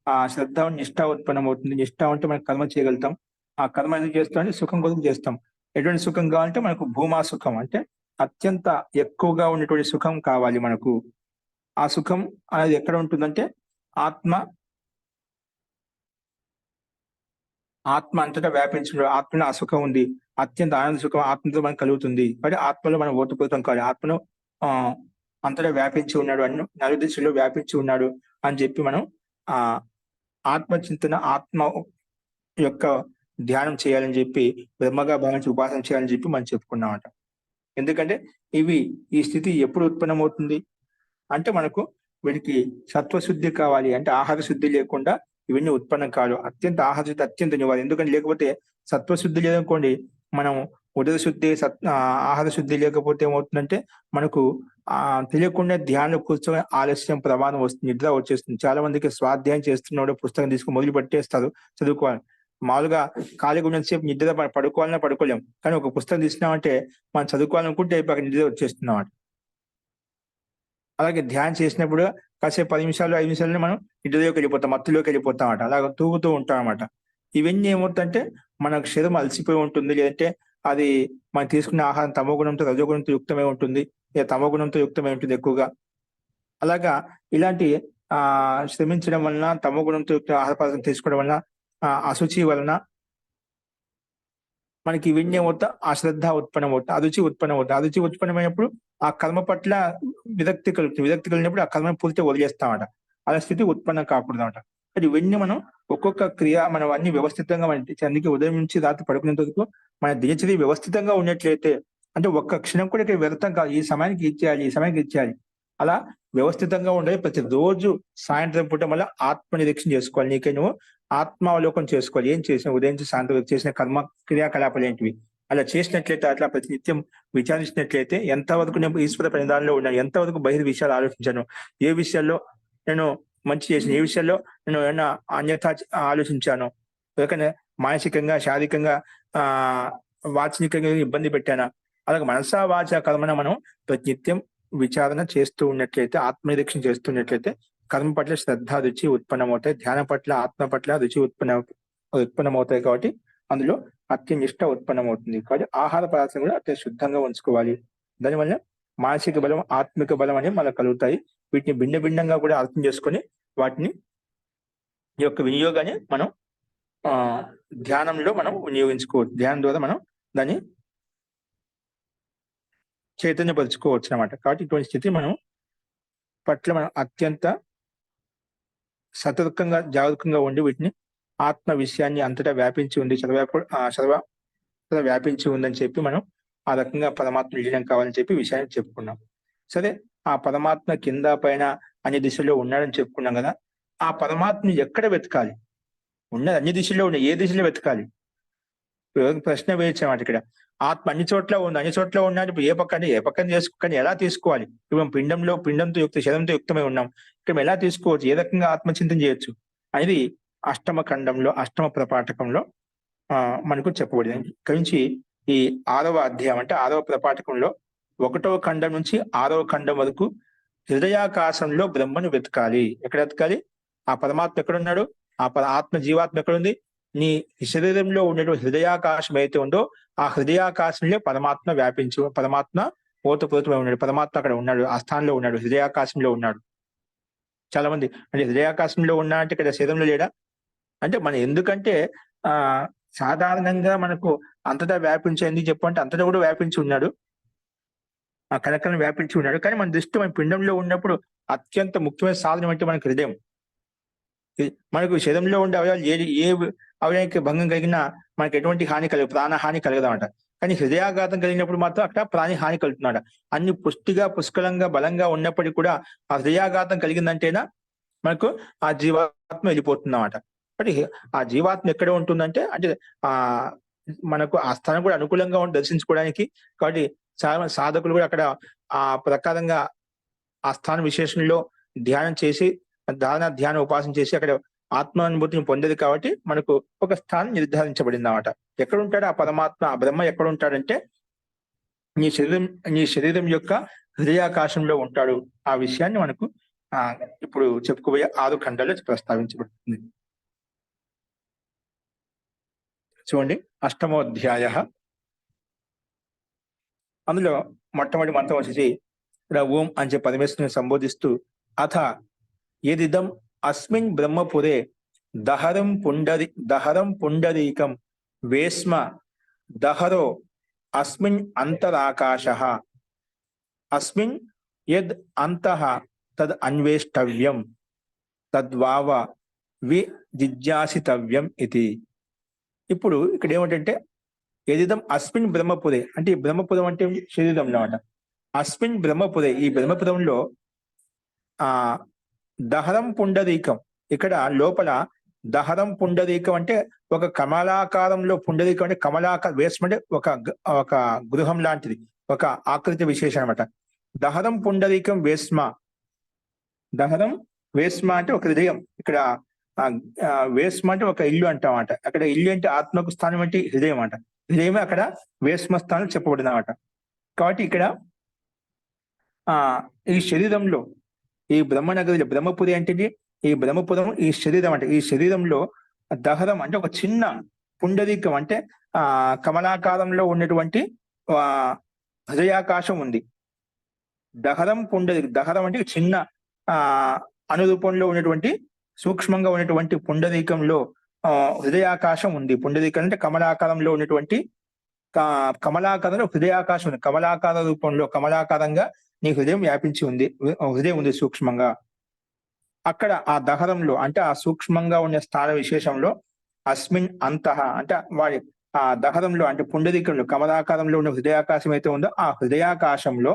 ఆ శ్రద్ధ నిష్ఠ ఉత్పన్నం అవుతుంది. నిష్ఠ ఉంటే మనం కర్మ చేయగలుగుతాం. ఆ కర్మ ఎందుకు చేస్తామంటే సుఖం కొరకు చేస్తాం. ఎటువంటి సుఖం కావాలంటే మనకు భూమా సుఖం, అంటే అత్యంత ఎక్కువగా ఉన్నటువంటి సుఖం కావాలి మనకు. ఆ సుఖం అనేది ఎక్కడ ఉంటుందంటే ఆత్మ అంతటా వ్యాపించిన ఆత్మలో ఆ సుఖం ఉంది. అత్యంత ఆనంద సుఖం ఆత్మతో మనకు కలుగుతుంది. కాబట్టి ఆత్మలో మనం ఓతపోతాం కాదు. ఆత్మను అంతటా వ్యాపించి ఉన్నాడు, నలు దిశలో వ్యాపించి ఉన్నాడు అని చెప్పి మనం ఆ ఆత్మచింతన, ఆత్మ యొక్క ధ్యానం చేయాలని చెప్పి, బ్రహ్మగా భావించి ఉపాసన చేయాలని చెప్పి మనం చెప్పుకున్నామట. ఎందుకంటే ఈ స్థితి ఎప్పుడు ఉత్పన్నమవుతుంది అంటే మనకు వీటికి సత్వశుద్ధి కావాలి. అంటే ఆహార శుద్ధి లేకుండా ఇవన్నీ ఉత్పన్నం కాదు. అత్యంత ఆహార శుద్ధి అత్యంత నివారణ. ఎందుకంటే లేకపోతే సత్వశుద్ధి లేదనుకోండి, మనం ఉదర శుద్ధి ఆహార శుద్ధి లేకపోతే ఏమవుతుందంటే మనకు తెలియకుండా ధ్యానం కూర్చొని ఆలస్యం, ప్రమాదం వస్తుంది, నిద్ర వచ్చేస్తుంది. చాలా మందికి స్వాధ్యాయం చేస్తున్నాడు పుస్తకం తీసుకుని మొదలు పెట్టేస్తారు చదువుకోవాలి. మామూలుగా ఖాళీగా ఉన్నంతసేపు నిద్ర పడుకోవాలన్నా పడుకోలేం. కానీ ఒక పుస్తకం తీసినామంటే మనం చదువుకోవాలనుకుంటే అక్కడ నిద్ర వచ్చేస్తున్నాం. అలాగే ధ్యానం చేసినప్పుడు కాసేపు 10 నిమిషాలు 5 నిమిషాలని మనం నిద్రలోకి వెళ్ళిపోతాం, మత్తులోకి వెళ్ళిపోతాం అన్నమాట. అలాగ తూగుతూ ఉంటాం అన్నమాట. ఇవన్నీ ఏమవుతుందంటే మనకు శరీరం అలసిపోయి ఉంటుంది, లేదంటే అది మనం తీసుకునే ఆహారం తమోగుణంతో రజోగుణంతో యుక్తమై ఉంటుంది, లేదా తమోగుణంతో యుక్తమై ఉంటుంది ఎక్కువగా. అలాగా ఇలాంటి శ్రమించడం వలన, తమోగుణంతో యుక్త ఆహార పదార్థం తీసుకోవడం వలన, అశుచి వలన మనకి ఇవన్నీ ఏమవుతా అశ్రద్ధ ఉత్పన్నమవుతుంది, అరుచి ఉత్పన్నమవుతుంది. అరుచి ఉత్పన్నమైనప్పుడు ఆ కర్మ పట్ల విరక్తి కలుగుతుంది. విరక్తి కలిగినప్పుడు ఆ కర్మ పూర్తిగా వదిలేస్తామట. అలా స్థితి ఉత్పన్నం కాకూడదన్నమాట. అది ఇవన్నీ మనం ఒక్కొక్క క్రియ మనం అన్ని వ్యవస్థితంగా అందుకే ఉదయం నుంచి రాత్రి పడుకునేంత వరకు మన దినచర్య వ్యవస్థితంగా ఉన్నట్లయితే, అంటే ఒక్క క్షణం కూడా ఇక్కడ వ్యర్థం కాదు. ఈ సమయానికి ఇచ్చేయాలి, ఈ సమయానికి ఇచ్చేయాలి, అలా వ్యవస్థితంగా ఉండాలి. ప్రతి రోజు సాయంత్రం పూట మళ్ళీ ఆత్మ నిరీక్షణ చేసుకోవాలి. నీకే నువ్వు ఆత్మావలోకం చేసుకోవాలి. ఏం చేసిన ఉదయం నుంచి సాయంత్రం చేసిన కర్మ క్రియాకలాపాలు ఏంటివి, అలా చేసినట్లయితే, అట్లా ప్రతి నిత్యం విచారించినట్లయితే ఎంతవరకు నేను ఈశ్వర పరిధానంలో ఉన్నాను, ఎంతవరకు బహిర్ విషయాలు ఆలోచించాను, ఏ విషయాల్లో నేను మంచి చేసిన, ఏ విషయాల్లో నేను ఏమన్నా అన్యథా ఆలోచించాను, లేకపోతే మానసికంగా, శారీరకంగా, వాచనికంగా ఇబ్బంది పెట్టానా, అలాగే మనసా వాచ కర్మన మనం ప్రతి నిత్యం విచారణ చేస్తూ ఉన్నట్లయితే, ఆత్మనిరీక్షణ చేస్తున్నట్లయితే కర్మ పట్ల శ్రద్ధ, రుచి ఉత్పన్నమవుతాయి. ధ్యానం పట్ల, ఆత్మ పట్ల రుచి ఉత్పన్నమవుతాయి. కాబట్టి అందులో అత్యనిష్ట ఉత్పన్నమవుతుంది. కాబట్టి ఆహార పదార్థం కూడా అత్యంత శుద్ధంగా ఉంచుకోవాలి. దానివల్ల మానసిక బలం, ఆత్మిక బలం అనేవి మనకు కలుగుతాయి. వీటిని భిన్న భిన్నంగా కూడా అర్థం చేసుకొని వాటిని ఈ యొక్క వినియోగాన్ని మనం ధ్యానంలో మనం వినియోగించుకోవచ్చు. ధ్యానం ద్వారా మనం దాన్ని చైతన్యపరుచుకోవచ్చు అన్నమాట. కాబట్టి ఇటువంటి స్థితి మనం పట్ల మనం అత్యంత సతర్కంగా, జాగరూకంగా ఉండి వీటిని ఆత్మ విషయాన్ని అంతటా వ్యాపించి ఉంది, సర్వ వ్యాపించి ఉందని చెప్పి మనం ఆ రకంగా పరమాత్మ విలీనం కావాలని చెప్పి విషయాన్ని చెప్పుకున్నాం. సరే, ఆ పరమాత్మ కింద పైన అన్ని దిశల్లో ఉన్నాడని చెప్పుకున్నాం కదా. ఆ పరమాత్మని ఎక్కడ వెతకాలి? ఉన్నది అన్ని దిశల్లో ఉన్నాయి, ఏ దిశలో వెతకాలి? ప్రశ్న వేయించామాట. ఇక్కడ ఆత్మ అన్ని చోట్ల ఉంది, అన్ని చోట్ల ఉన్నాడు. ఏ పక్కన కానీ ఎలా తీసుకోవాలి? ఇప్పుడు పిండంతో శరీరంతో యుక్తమై ఉన్నాం. ఇక్కడ ఎలా తీసుకోవచ్చు, ఏ రకంగా ఆత్మచింతన చేయొచ్చు అనేది అష్టమ ఖండంలో, అష్టమ ప్రపాఠకంలో మనకు చెప్పబడింది. ఇక్కడి నుంచి ఈ 6వ అధ్యాయం అంటే 6వ ప్రపాఠకంలో 1వ ఖండం నుంచి 6వ ఖండం వరకు హృదయాకాశంలో బ్రహ్మను వెతకాలి. ఎక్కడ వెతకాలి? ఆ పరమాత్మ ఎక్కడున్నాడు? ఆత్మ జీవాత్మ ఎక్కడుంది? నీ శరీరంలో ఉండేటువంటి హృదయాకాశం అయితే ఉందో ఆ హృదయాకాశంలో పరమాత్మ ఓతప్రోతమై ఉన్నాడు. పరమాత్మ అక్కడ ఉన్నాడు, ఆ స్థానంలో ఉన్నాడు, హృదయాకాశంలో ఉన్నాడు. చాలా మంది అంటే హృదయాకాశంలో ఉన్నా అంటే ఇక్కడ శరీరంలో లేడా అంటే మనం ఎందుకంటే సాధారణంగా మనకు అంతటా ఎందుకు చెప్పంటే అంతటా కూడా వ్యాపించి ఉన్నాడు, ఆ కనకలను వ్యాపించి ఉన్నాడు. కానీ మన దృష్టి మన పిండంలో ఉన్నప్పుడు అత్యంత ముఖ్యమైన సాధనం అంటే మనకు హృదయం. మనకు శరీరంలో ఉండే అవయవాలు ఏ అవయవానికి భంగం కలిగినా మనకు ఎటువంటి హాని కలగదు, ప్రాణహాని కలగదన్నమాట. కానీ హృదయాఘాతం కలిగినప్పుడు మాత్రం అక్కడ ప్రాణి హాని కలుగుతున్నాడు. అన్ని పుష్టిగా పుష్కలంగా బలంగా ఉన్నప్పటికీ కూడా ఆ హృదయాఘాతం కలిగిందంటేనా మనకు ఆ జీవాత్మ వెళ్ళిపోతుందన్నమాట. కాబట్టి ఆ జీవాత్మ ఎక్కడ ఉంటుందంటే అంటే ఆ మనకు ఆ స్థానం కూడా అనుకూలంగా దర్శించుకోవడానికి. కాబట్టి చాలా మంది సాధకులు కూడా అక్కడ ఆ ప్రకారంగా ఆ స్థాన విశేషంలో ధ్యానం చేసి ధ్యాన ఉపాసన చేసి అక్కడ ఆత్మానుభూతిని పొందేది. కాబట్టి మనకు ఒక స్థానం నిర్ధారించబడింది అన్నమాట. ఎక్కడ ఉంటాడు ఆ పరమాత్మ, ఆ బ్రహ్మ ఎక్కడ ఉంటాడంటే నీ శరీరం యొక్క హృదయాకాశంలో ఉంటాడు. ఆ విషయాన్ని మనకు ఇప్పుడు చెప్పుకోబోయే 6 ఖండాల్లో ప్రస్తావించబడుతుంది. చూడండి, 8వ అధ్యాయ. అందులో మొట్టమొదటి మంత్రం వచ్చేసి ఓం అని చెప్పి పరమేశ్వరుని సంబోధిస్తూ అథ యదిదం అస్మిన్ బ్రహ్మపురే దహరం పుండరీకం వేస్మ దహరో అస్మిన్ అంతరాకాశః అస్మిన్ యద్ అంతః తద్ అన్వేష్టవ్యం తద్వావ విజిజ్ఞాసితవ్యం ఇది. ఇప్పుడు ఇక్కడ ఏమిటంటే యదిదం అస్మిన్ బ్రహ్మపురే అంటే ఈ బ్రహ్మపురం అంటే శరీరం అన్నమాట. అస్మిన్ బ్రహ్మపురే, ఈ బ్రహ్మపురంలో దహరం పుండరీకం, ఇక్కడ లోపల దహరం పుండరీకం అంటే ఒక కమలాకారంలో, పుండరీకం అంటే వేస్మ అంటే ఒక గృహం లాంటిది, ఒక ఆకృతి విశేషం అనమాట. దహరం పుండరీకం వేస్మ, దహరం వేస్మ అంటే ఒక హృదయం. ఇక్కడ వేస్మ అంటే ఒక ఇల్లు అంటామాట. అక్కడ ఇల్లు అంటే ఆత్మకు స్థానం అంటే హృదయం అంట. హృదయమే అక్కడ వేస్మ స్థానం చెప్పబడింది అనమాట. కాబట్టి ఇక్కడ ఈ శరీరంలో, ఈ బ్రహ్మనగరిలో, బ్రహ్మపురి అంటే ఈ బ్రహ్మపురం, ఈ శరీరం అంటే ఈ శరీరంలో దహరం అంటే ఒక చిన్న పుండరీకం అంటే కమలాకారంలో ఉన్నటువంటి హృదయాకాశం ఉంది. దహరం దహరం అంటే చిన్న అనురూపంలో ఉన్నటువంటి సూక్ష్మంగా ఉన్నటువంటి పుండరీకంలో హృదయాకాశం ఉంది. పుండరీకం అంటే కమలాకారంలో ఉన్నటువంటి కమలాకారంలో హృదయాకాశం ఉంది. కమలాకార రూపంలో కమలాకారంగా నీ హృదయం వ్యాపించి ఉంది, హృదయం ఉంది సూక్ష్మంగా. అక్కడ ఆ దహరంలో అంటే ఆ సూక్ష్మంగా ఉన్న స్థాన విశేషంలో అస్మిన్ అంతః అంటే వాడి ఆ దహరంలో అంటే పుండరీకంలో కమలాకారంలో ఉన్న హృదయాకాశం అయితే ఉందో ఆ హృదయాకాశంలో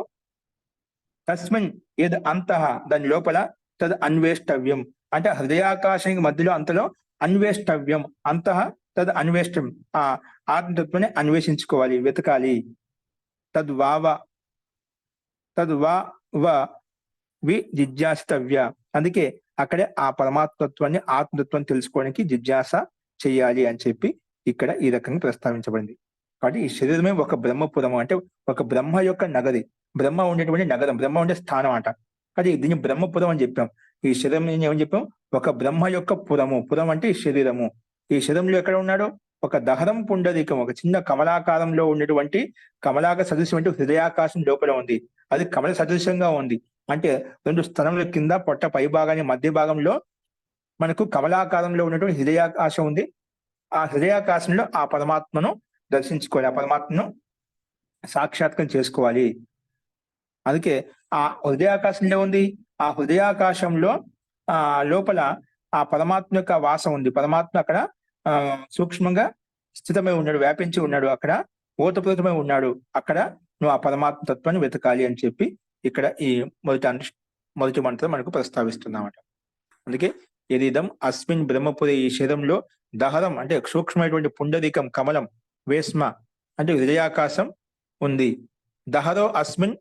తస్మిన్ ఏది అంతః దాని లోపల తద్ అన్వేష్టవ్యం అంటే హృదయాకాశానికి మధ్యలో అంతలో అన్వేష్టవ్యం, అంతః తద్ అన్వేష్టం ఆ ఆత్మతత్వాన్ని అన్వేషించుకోవాలి, వెతకాలి. తద్వా విజిజ్ఞాసితవ్య, అందుకే అక్కడే ఆ పరమాత్మత్వాన్ని, ఆత్మతత్వాన్ని తెలుసుకోవడానికి జిజ్ఞాస చెయ్యాలి అని చెప్పి ఇక్కడ ఈ రకంగా ప్రస్తావించబడింది. కాబట్టి ఈ శరీరమే ఒక బ్రహ్మపురం అంటే ఒక బ్రహ్మ యొక్క నగరి, బ్రహ్మ ఉండేటువంటి నగరం, బ్రహ్మ ఉండే స్థానం అంట. అది దీన్ని బ్రహ్మపురం అని చెప్పాం. ఈ శరీరం ఏమని చెప్పాం? ఒక బ్రహ్మ యొక్క పురము. పురం అంటే ఈ శరీరము. ఈ శరీరంలో ఎక్కడ ఉన్నాడు? ఒక దహరం పుండరీకం, ఒక చిన్న కమలాకారంలో ఉన్నటువంటి కమలాక సదృశ్యం హృదయాకాశం లోపల ఉంది. అది కమల సదృశ్యంగా ఉంది. అంటే 2 స్థలముల కింద పొట్ట పై భాగాన్ని మధ్య భాగంలో మనకు కమలాకారంలో ఉన్నటువంటి హృదయాకాశం ఉంది. ఆ హృదయాకాశంలో ఆ పరమాత్మను దర్శించుకోవాలి, ఆ పరమాత్మను సాక్షాత్కారం చేసుకోవాలి. అందుకే ఆ హృదయాకాశంలో ఉంది. ఆ హృదయాకాశంలో లోపల ఆ పరమాత్మ యొక్క వాసం ఉంది. పరమాత్మ అక్కడ సూక్ష్మంగా స్థితమై ఉన్నాడు, వ్యాపించి ఉన్నాడు, అక్కడ ఓతప్రోతమై ఉన్నాడు. అక్కడ నువ్వు ఆ పరమాత్మ తత్వాన్ని వెతకాలి అని చెప్పి ఇక్కడ ఈ మొదటి మంత్రం మనకు ప్రస్తావిస్తున్నామట. అందుకే యదిదం అస్మిన్ బ్రహ్మపురి, ఈ శరీరంలో దహరం అంటే సూక్ష్మమైనటువంటి పుండరీకం, కమలం, వేస్మ అంటే హృదయాకాశం ఉంది. దహరో అస్మిన్,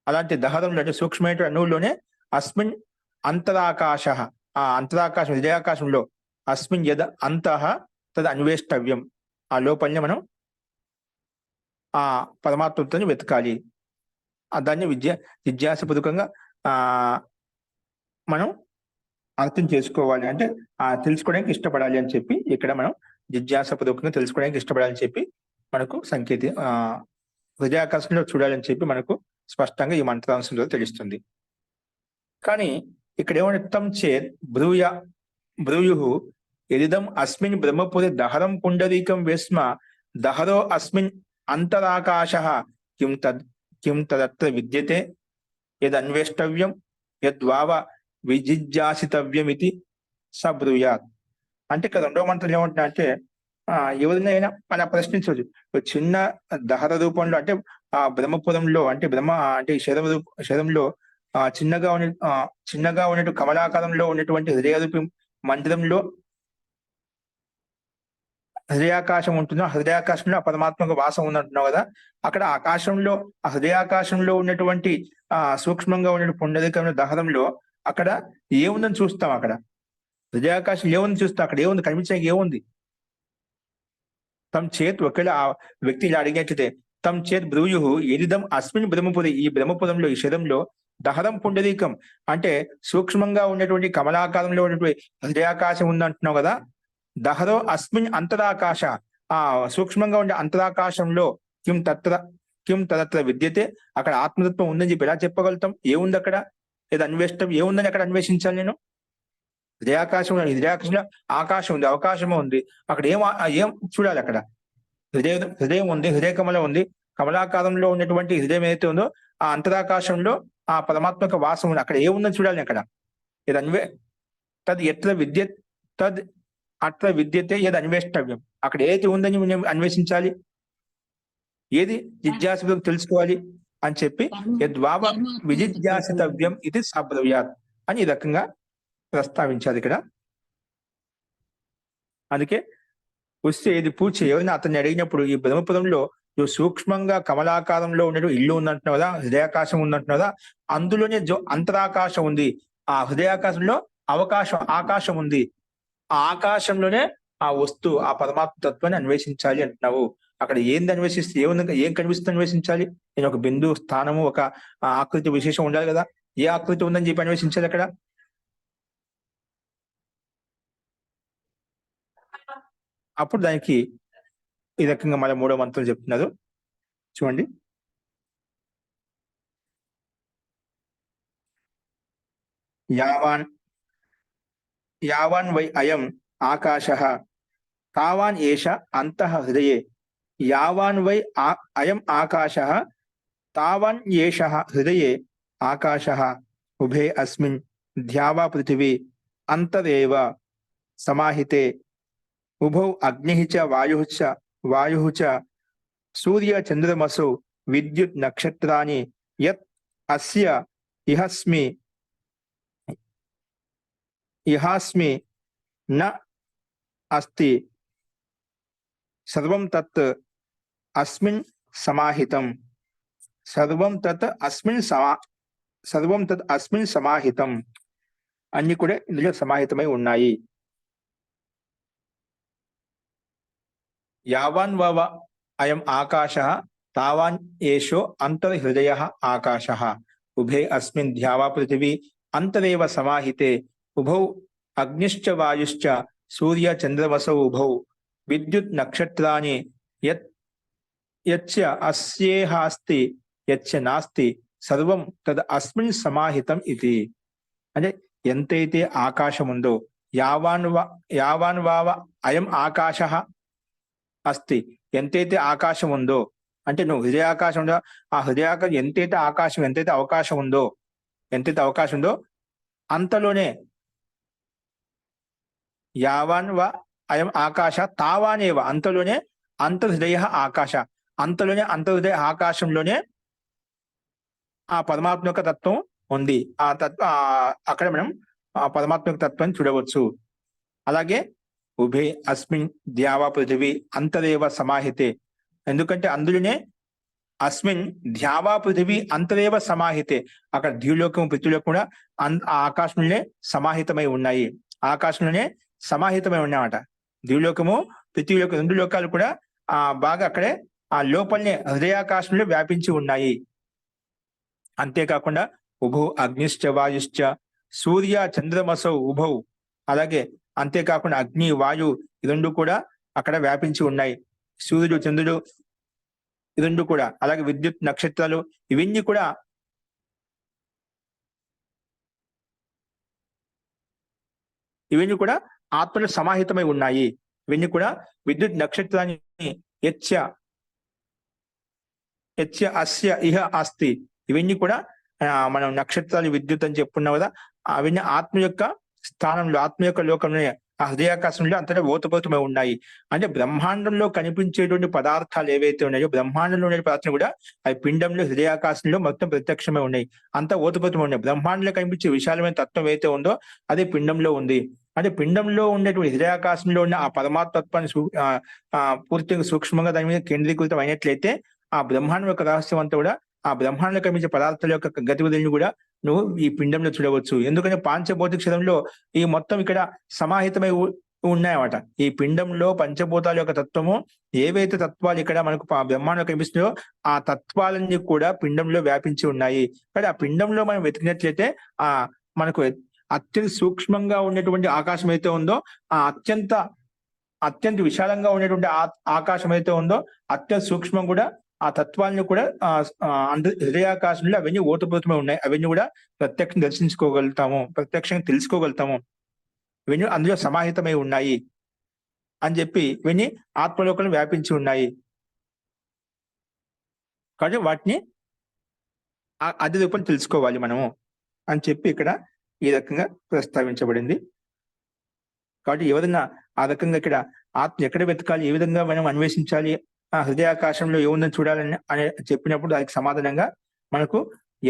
అలాంటి దహరంలో అంటే సూక్ష్మమైన అణువులోనే అస్మిన్ అంతరాకాశ, ఆ అంతరాకాశం హృదయాకాశంలో అస్మిన్ యద అంతః తద్ అన్వేష్టవ్యం, ఆ లోపలనే మనం ఆ పరమాత్మని వెతకాలి. దాన్ని జిజ్ఞాసపూర్వకంగా మనం అర్థం చేసుకోవాలి, అంటే తెలుసుకోవడానికి ఇష్టపడాలి అని చెప్పి ఇక్కడ మనం జిజ్ఞాసపూర్వకంగా తెలుసుకోవడానికి ఇష్టపడాలని చెప్పి మనకు హృదయాకాశంలో చూడాలని చెప్పి మనకు స్పష్టంగా ఈ మంత్రాంశంలో తెలుస్తుంది. కానీ ఇక్కడ ఏమర్థం చేత్ బ్రూయు యదిదం అస్మిన్ బ్రహ్మపురి దహరం పుండరీకం వేస్మ దహరో అస్మిన్ అంతరాకాశః కిం తదత్ర విద్యతే యదన్వేష్టవ్యం యద్వావ విజిజ్ఞాసితవ్యం ఇది సబ్రూయాత్. అంటే ఇక్కడ 2వ మంత్రం ఏమంటున్నా అంటే ఎవరినైనా అలా ప్రశ్నించవచ్చు. ఒక చిన్న దహర రూపంలో అంటే బ్రహ్మపురంలో అంటే అంటే ఈ శరంలో చిన్నగా ఉన్నట్టు కమలాకారంలో ఉన్నటువంటి హృదయరూపి మందిరంలో హృదయాకాశం ఉంటుందో హృదయాకాశంలో ఆ పరమాత్మకు వాసం ఉందంటున్నావు కదా. అక్కడ ఆకాశంలో ఆ హృదయాకాశంలో ఉన్నటువంటి సూక్ష్మంగా ఉన్న పుండరీకమైన దహరంలో అక్కడ ఏముందని చూస్తాం. అక్కడ హృదయాకాశం ఏముంది చూస్తాం. అక్కడ ఏముంది కనిపించే ఏముంది? తమ్ చేత్ ఒకవేళ ఆ వ్యక్తి ఇలా అడిగినట్లయితే తమ్ చేత్ బ్రూయు ఎదిదం అస్మిన్ బ్రహ్మపురి, ఈ బ్రహ్మపురంలో ఈ శరంలో దహరం పుండరీకం అంటే సూక్ష్మంగా ఉన్నటువంటి కమలాకారంలో ఉన్నటువంటి హృదయాకాశం ఉందంటున్నావు కదా. దహరో అస్మిన్ అంతరాకాశ, ఆ సూక్ష్మంగా ఉండే అంతరాకాశంలో కిం తదత్ర విద్యతే, అక్కడ ఆత్మతత్వం ఉందని చెప్పి ఎలా చెప్పగలుగుతాం? ఏముంది అక్కడ? ఏదో అన్వేషిస్తాం, ఏముందని అక్కడ అన్వేషించాలి నేను? హృదయాకాశంలో ఆకాశం ఉంది, అవకాశము ఉంది. అక్కడ ఏం చూడాలి? అక్కడ హృదయం ఉంది, హృదయ కమలం ఉంది. కమలాకారంలో ఉన్నటువంటి హృదయం ఏదైతే ఉందో ఆ అంతరాకాశంలో ఆ పరమాత్మక వాసం ఉంది. అక్కడ ఏముందని చూడాలి అక్కడ. తద్ ఎత్ర విద్య తద్ అత్ర విద్యతే ఏది అన్వేష్టవ్యం, అక్కడ ఏది ఉందని మేము అన్వేషించాలి, ఏది జిజ్ఞాస తెలుసుకోవాలి అని చెప్పి యద్వావ విజిజ్ఞాసితవ్యం ఇది సాబ్రవ్యాత్ అని ఈ రకంగా ప్రస్తావించారు ఇక్కడ. అందుకే వస్తే ఇది పూజ ఎవరైనా అతన్ని అడిగినప్పుడు ఈ బ్రహ్మపురంలో సూక్ష్మంగా కమలాకారంలో ఉన్నట్టు ఇల్లు ఉందంటున్నావు కదా, హృదయాకాశం ఉందంటున్నావు కదా, అందులోనే అంతరాకాశం ఉంది. ఆ హృదయాకాశంలో ఆకాశం ఉంది. ఆ ఆకాశంలోనే ఆ వస్తువు ఆ పరమాత్మ తత్వాన్ని అన్వేషించాలి అంటున్నావు. అక్కడ ఏంది అన్వేషిస్తే ఏం కనిపిస్తుంది అన్వేషించాలి? నేను ఒక బిందు స్థానము ఒక ఆకృతి విశేషం ఉండాలి కదా. ఏ ఆకృతి ఉందని చెప్పి అన్వేషించాలి అక్కడ? అప్పుడు దానికి ఈ రకంగా మళ్ళీ 3వ మంత్రం చెప్తున్నారు చూడండి. యావాన్ వై అయం ఆకాశః తావాన్ ఏష అంతః హృదయే. యావాన్ వై అయం ఆకాశః తావాన్ ఏషః హృదయే ఆకాశః ఉభే అస్మిన్ ధ్యావా పృథివీ అంతరేవ సమాహితే ఉభౌ అగ్నిః చ వాయుః చ సూర్య చంద్రమసౌ విద్యుత్ నక్షత్రాని యత్ అస్య ఇహాస్మి న అస్తి సర్వం తత్ అస్మిన్ సమాహితం. సర్వం తత్ అస్మిన్ సమాహితం, అన్ని కూడా ఇందులో సమాహితమై ఉన్నాయి. యావాన్ వవ అయం ఆకాశః తావాన్ ఏషో అంతర్హృదయః ఆకాశః ఉభే అస్మిన్ ధ్యావా పృథివీ అంతరేవ సమాహితే ఉభౌ అగ్నిశ్చ వాయుశ్చ సూర్య చంద్రమసౌ ఉభౌ విద్యుత్ నక్షత్రాని యచ్చ అస్యేహాస్తి యచ్చ నాస్తి సర్వం తద్ అస్మిన్ సమాహితం ఇది. అంటే ఎంతైతే ఆకాశం ఉందో యావాన్ వావ అయం ఆకాశః అస్తి, ఎంతైతే ఆకాశం ఉందో అంటే నువ్వు హృదయాకాశం ఉందో ఆ హృదయాకాశం ఎంతైతే అవకాశం ఉందో అంతలోనే యావాన్ వ అయం ఆకాశ తావానేవ అంతలోనే అంతర్హృదయ ఆకాశ, అంతలోనే అంతర్హృదయ ఆకాశంలోనే ఆ పరమాత్మ యొక్క తత్వం ఉంది. అక్కడ మనం ఆ పరమాత్మ యొక్క తత్వాన్ని చూడవచ్చు. అలాగే ఉభే అస్మిన్ ధ్యావా పృథివీ అంతరేవ సమాహితే, ఎందుకంటే అందులోనే అస్మిన్ ధ్యావా పృథివీ అంతరేవ సమాహితే, అక్కడ ద్యులోకం పృథ్వీలోకం కూడా ఆకాశంలోనే సమాహితమై ఉన్నాయి. ఆకాశంలోనే సమాహితమై ఉన్నాయన్నమాట. ద్యులోకము పృథ్వీలోకం 2 లోకాలు కూడా బాగా అక్కడే ఆ లోపలనే హృదయాకాశంలో వ్యాపించి ఉన్నాయి. అంతేకాకుండా ఉభౌ అగ్నిశ్చ వాయుశ్చ సూర్య చంద్రమసౌ ఉభౌ, అలాగే అంతేకాకుండా అగ్ని వాయు ఈ 2 కూడా అక్కడ వ్యాపించి ఉన్నాయి. సూర్యుడు చంద్రుడు ఈ 2 కూడా, అలాగే విద్యుత్ నక్షత్రాలు ఇవన్నీ కూడా ఆత్మలో సమాహితమై ఉన్నాయి. ఇవన్నీ కూడా విద్యుత్ నక్షత్రాన్ని యచ్చ అస్య ఇహ అస్తి, ఇవన్నీ కూడా మనం నక్షత్రాలు విద్యుత్ అని చెప్పుకున్నాం కదా, అవన్నీ ఆత్మ యొక్క స్థానంలో ఆత్మ యొక్క లోకంలోనే ఆ హృదయాకాశంలో అంతటా ఓతపోతమై ఉన్నాయి. అంటే బ్రహ్మాండంలో కనిపించేటువంటి పదార్థాలు ఏవైతే ఉన్నాయో, బ్రహ్మాండంలో ఉండే పదార్థాలు కూడా అవి పిండంలో, హృదయాకాశంలో మొత్తం ప్రత్యక్షమై ఉన్నాయి. అంతా ఓతపోతమై ఉన్నాయి. బ్రహ్మాండంలో కనిపించే విశాలమైన తత్వం ఏదైతే ఉందో అదే పిండంలో ఉంది. అంటే పిండంలో ఉండేటువంటి హృదయాకాశంలో ఉన్న ఆ పరమాత్మ తత్వాన్ని పూర్తిగా సూక్ష్మంగా దాని మీద కేంద్రీకృతం అయినట్లయితే ఆ బ్రహ్మాండం యొక్క రహస్యం అంతా కూడా ఆ బ్రహ్మాండంలో కనిపించే పదార్థాల యొక్క గతివిధులను కూడా నువ్వు ఈ పిండంలో చూడవచ్చు. ఎందుకంటే పాంచభౌతిక శరీరంలో ఈ మొత్తం ఇక్కడ సమాహితమై ఉన్నాయన్నమాట. ఈ పిండంలో పంచభూతాల యొక్క తత్వము ఏవైతే తత్వాలు ఇక్కడ మనకు బ్రహ్మాండంలో కనిపిస్తున్నాయో ఆ తత్వాలన్నీ కూడా పిండంలో వ్యాపించి ఉన్నాయి. కానీ ఆ పిండంలో మనం వెతికినట్లయితే ఆ మనకు అత్యంత సూక్ష్మంగా ఉండేటువంటి ఆకాశం అయితే ఉందో ఆ అత్యంత విశాలంగా ఉండేటువంటి ఆకాశం అయితే ఉందో అత్యంత సూక్ష్మం కూడా ఆ తత్వాలను కూడా హృదయాకాశంలో అవన్నీ ఓతపోతమై ఉన్నాయి. అవన్నీ కూడా ప్రత్యక్షంగా దర్శించుకోగలుగుతాము, ప్రత్యక్షంగా తెలుసుకోగలుగుతాము. ఇవన్నీ అందులో సమాహితమై ఉన్నాయి అని చెప్పి ఇవన్నీ ఆత్మలోకంలో వ్యాపించి ఉన్నాయి. కాబట్టి వాటిని అది రూపం తెలుసుకోవాలి మనము అని చెప్పి ఇక్కడ ఈ రకంగా ప్రస్తావించబడింది. కాబట్టి ఎవరైనా ఆ రకంగా ఇక్కడ ఆత్మ ఎక్కడ వెతకాలి, ఏ విధంగా మనం అన్వేషించాలి, ఆ హృదయాకాశంలో ఏముందని చూడాలని అని చెప్పినప్పుడు దానికి సమాధానంగా మనకు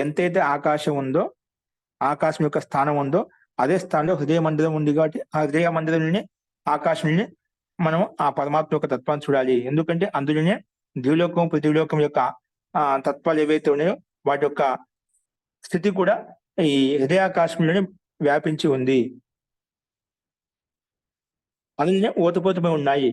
ఎంతైతే ఆకాశం ఉందో, ఆకాశం యొక్క స్థానం ఉందో అదే స్థానంలో హృదయ మందిరం ఉంది. కాబట్టి ఆ హృదయ మందిరంలోనే ఆకాశంలోనే మనం ఆ పరమాత్మ యొక్క తత్వాన్ని చూడాలి. ఎందుకంటే అందులోనే ద్విలోకం పృథ్వీలోకం యొక్క తత్వాలు ఏవైతే ఉన్నాయో వాటి యొక్క స్థితి కూడా ఈ హృదయాకాశంలోనే వ్యాపించి ఉంది. అందులోనే ఓతపోతమై ఉన్నాయి.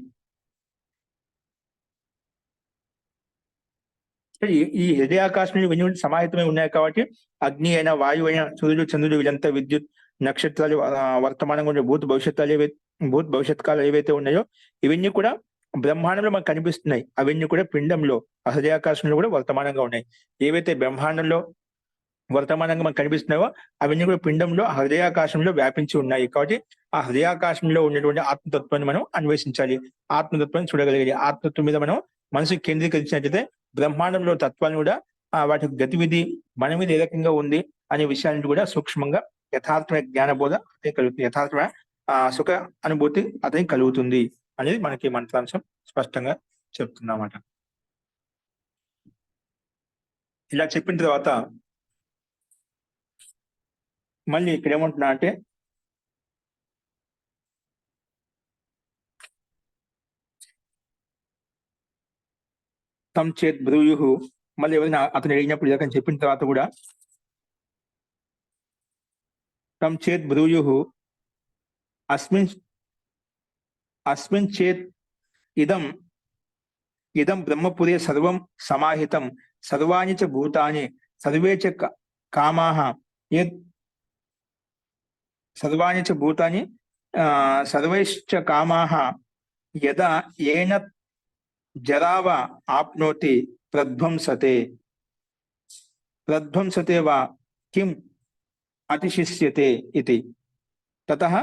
ఈ హృదయాకాశంలో ఇవన్నీ సమాహితమై ఉన్నాయి కాబట్టి అగ్ని అయినా, వాయువు అయినా, సూర్యుడు, చంద్రుడు, వీళ్ళంతా విద్యుత్, నక్షత్రాలు, వర్తమానంగా ఉండే భూత భవిష్యత్ కాలాలు ఏవైతే ఉన్నాయో ఇవన్నీ కూడా బ్రహ్మాండంలో మనకు కనిపిస్తున్నాయి. అవన్నీ కూడా పిండంలో ఆ హృదయాకాశంలో కూడా వర్తమానంగా ఉన్నాయి. ఏవైతే బ్రహ్మాండంలో వర్తమానంగా మనకు కనిపిస్తున్నాయో అవన్నీ కూడా పిండంలో హృదయాకాశంలో వ్యాపించి ఉన్నాయి. కాబట్టి ఆ హృదయాకాశంలో ఉన్నటువంటి ఆత్మతత్వాన్ని మనం అన్వేషించాలి, ఆత్మతత్వాన్ని చూడగలిగాలి. ఆత్మతత్వం మీద మనం మనసు కేంద్రీకరించినట్లయితే బ్రహ్మాండంలో తత్వాన్ని కూడా వాటి గతివిధి మన మీద ఏ రకంగా ఉంది అనే విషయాన్ని కూడా సూక్ష్మంగా యథార్థమైన జ్ఞానబోధ అతనికి కలుగుతుంది, యథార్థమైన సుఖ అనుభూతి అతనికి కలుగుతుంది అనేది మనకి మంత్రాంశం స్పష్టంగా చెప్తుందన్నమాట. ఇలా చెప్పిన తర్వాత మళ్ళీ ఇక్కడ ఏమంటున్నా అంటే తం చేత్ బ్రూయు, మళ్ళీ ఎవరైనా అతను అడిగినప్పుడు ఇదకని చెప్పిన తర్వాత కూడా తం చేత్ బ్రూయు అస్మిన్ చేత్ ఇదం బ్రహ్మపురే సర్వం సమాహితం సర్వాణి చ భూతాని సర్వే చ కామాః సర్వాణి చ భూతాని సర్వైశ్చ కామాః యదా ఏన జరావ ఆప్నోతి ప్రధ్వంసతే వా కిం అతిశిష్యతే ఇది తతః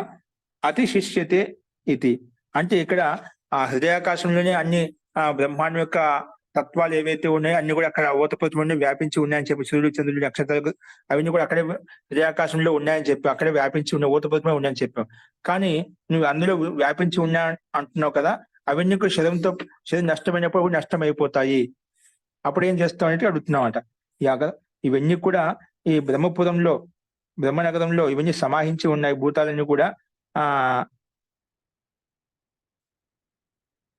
అతిశిష్యతే ఇది. అంటే ఇక్కడ ఆ హృదయాకాశంలోనే అన్ని బ్రహ్మాండం యొక్క తత్వాలు ఏవైతే ఉన్నాయో అన్ని కూడా అక్కడ ఓతపోతమై వ్యాపించి ఉన్నాయని చెప్పి, సూర్యుడు, చంద్రుడు, నక్షత్రాలు అవన్నీ కూడా అక్కడే హృదయాకాశంలో ఉన్నాయని చెప్పి, అక్కడే వ్యాపించి ఉన్న ఓతపోతమై ఉన్నాయని చెప్పాం. కానీ నువ్వు అందులో వ్యాపించి ఉన్నా అంటున్నావు కదా, అవన్నీ కూడా శరీరం నష్టమైనప్పుడు నష్టం అయిపోతాయి. అప్పుడు ఏం చేస్తామంటే అడుగుతున్నామట. ఇవన్నీ కూడా ఈ బ్రహ్మనగరంలో ఇవన్నీ సమాహించి ఉన్నాయి. భూతాలన్నీ కూడా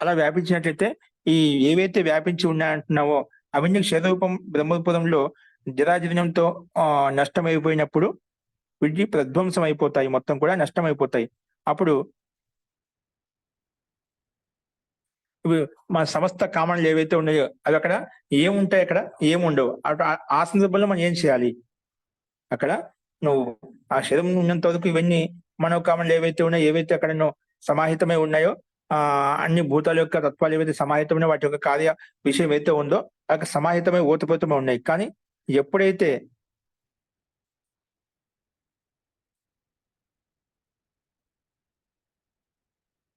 అలా వ్యాపించినట్లయితే ఈ ఏవైతే వ్యాపించి ఉన్నాయంటున్నావో అవన్నీ శరీరూపం బ్రహ్మపురంలో జరాజీర్ణంతో నష్టమైపోయినప్పుడు వీటి ప్రధ్వంసం అయిపోతాయి, మొత్తం కూడా నష్టం అయిపోతాయి. అప్పుడు మన సమస్త కామనలు ఏవైతే ఉన్నాయో అవి అక్కడ ఏముంటాయి, అక్కడ ఏముండవు. ఆ సందర్భంలో మనం ఏం చేయాలి? అక్కడ నువ్వు ఆ శరీరం ఉన్నంత వరకు ఇవన్నీ మనోకామనలు ఏవైతే ఉన్నాయో, ఏవైతే అక్కడ సమాహితమై ఉన్నాయో, అన్ని భూతాల యొక్క తత్వాలు ఏవైతే సమాహితమైన వాటి యొక్క కార్య విషయం ఏదైతే ఉందో అక్కడ సమాహితమై ఓతపోతమై ఉన్నాయి. కానీ ఎప్పుడైతే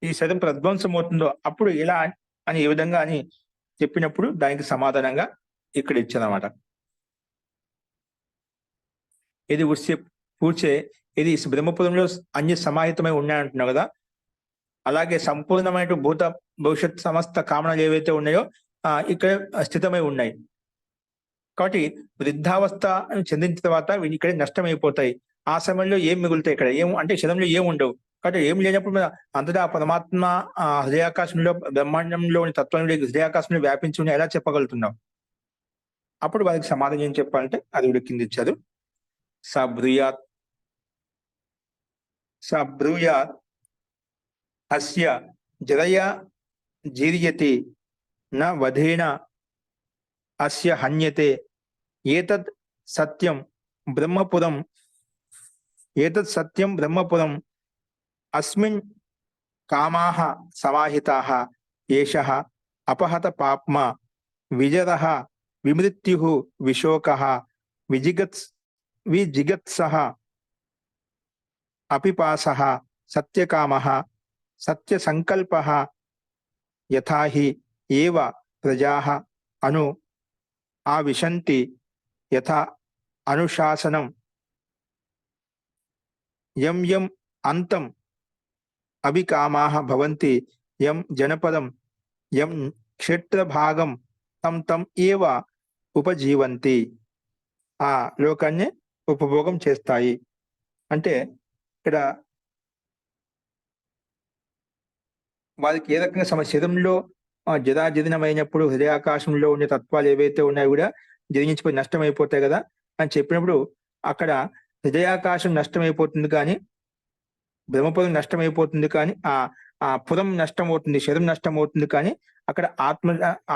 ఈ శరీరం ప్రధ్వంసం అవుతుందో అప్పుడు ఎలా అని, ఏ విధంగా అని చెప్పినప్పుడు దానికి సమాధానంగా ఇక్కడ ఇచ్చారన్నమాట. ఇది పూర్చే ఇది బ్రహ్మపురంలో అన్ని సమాహితమై ఉన్నాయంటున్నావు కదా, అలాగే సంపూర్ణమైన భూత భవిష్యత్ సమస్త కామనలు ఏవైతే ఉన్నాయో ఇక్కడ స్థితమై ఉన్నాయి. కాబట్టి వృద్ధావస్థ చెందిన తర్వాత ఇక్కడ నష్టమైపోతాయి. ఆ సమయంలో ఏం మిగులుతాయి? ఇక్కడ ఏం అంటే శరీరంలో ఏం ఉండవు. కాబట్టి ఏం లేనప్పుడు మన అంతటా పరమాత్మ హృదయాకాశంలో బ్రహ్మాండంలోని తత్వంలో హృదయాకాశంలో వ్యాపించి ఉన్న ఎలా చెప్పగలుగుతున్నాం? అప్పుడు వారికి సమాధానం ఏం చెప్పాలంటే అది కూడా కింద ఇచ్చారు. సబ్రూయాత్ సబ్రూయాత్ అస్య జరయా జీర్యతే న వధేన అస్య హన్యతే ఏతత్ సత్యం బ్రహ్మపురం అస్మిన్ కామాః సమాహితాః ఏషః అపహత పాప్మా విజరః విమృత్యుః విశోకః విజిగత్సః అపిపాసః సత్యకామః సత్యసంకల్పః యథా హి ఏవ ప్రజాః అను ఆవిశంతి యథా అనుశాసనం యం యం అంతం అభికామాః భవంతి యం జనపదం యం క్షేత్రభాగం తం తం ఏవ ఉపజీవంతి. ఆ లోకాన్ని ఉపభోగం చేస్తాయి. అంటే ఇక్కడ వారికి ఏ రకంగా శరీరంలో జరాజీర్ణమైనప్పుడు హృదయాకాశంలో ఉండే తత్వాలు ఏవైతే ఉన్నాయో కూడా జీర్ణించిపోయి నష్టం అయిపోతాయి కదా అని చెప్పినప్పుడు అక్కడ హృదయాకాశం నష్టమైపోతుంది, కానీ బ్రహ్మపురం నష్టమైపోతుంది, కానీ ఆ పురం నష్టం అవుతుంది, శరీరం నష్టం అవుతుంది, కానీ అక్కడ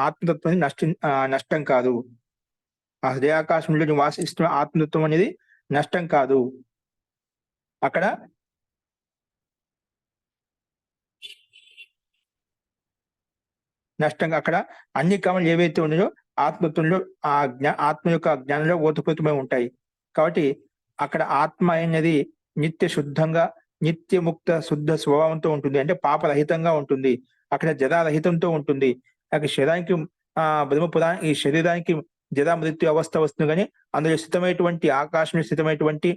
ఆత్మతత్వం నష్టం కాదు. ఆ హృదయాకాశంలో నివాసిస్తున్న ఆత్మతత్వం అనేది నష్టం కాదు. అక్కడ నష్టంగా అక్కడ అన్ని కామలు ఏవైతే ఉన్నాయో ఆత్మత్వంలో ఆత్మ యొక్క జ్ఞానంలో ఓతప్రోతమై ఉంటాయి. కాబట్టి అక్కడ ఆత్మ అనేది నిత్య శుద్ధంగా నిత్య ముక్త శుద్ధ స్వభావంతో ఉంటుంది. అంటే పాపరహితంగా ఉంటుంది. అక్కడ జరారహితంతో ఉంటుంది. అక్కడ శరీరానికి ఈ శరీరానికి జరా మృత్యు అవస్థ వస్తుంది, కానీ అందులో స్థితమైనటువంటి ఆకాశంలో స్థితమైనటువంటి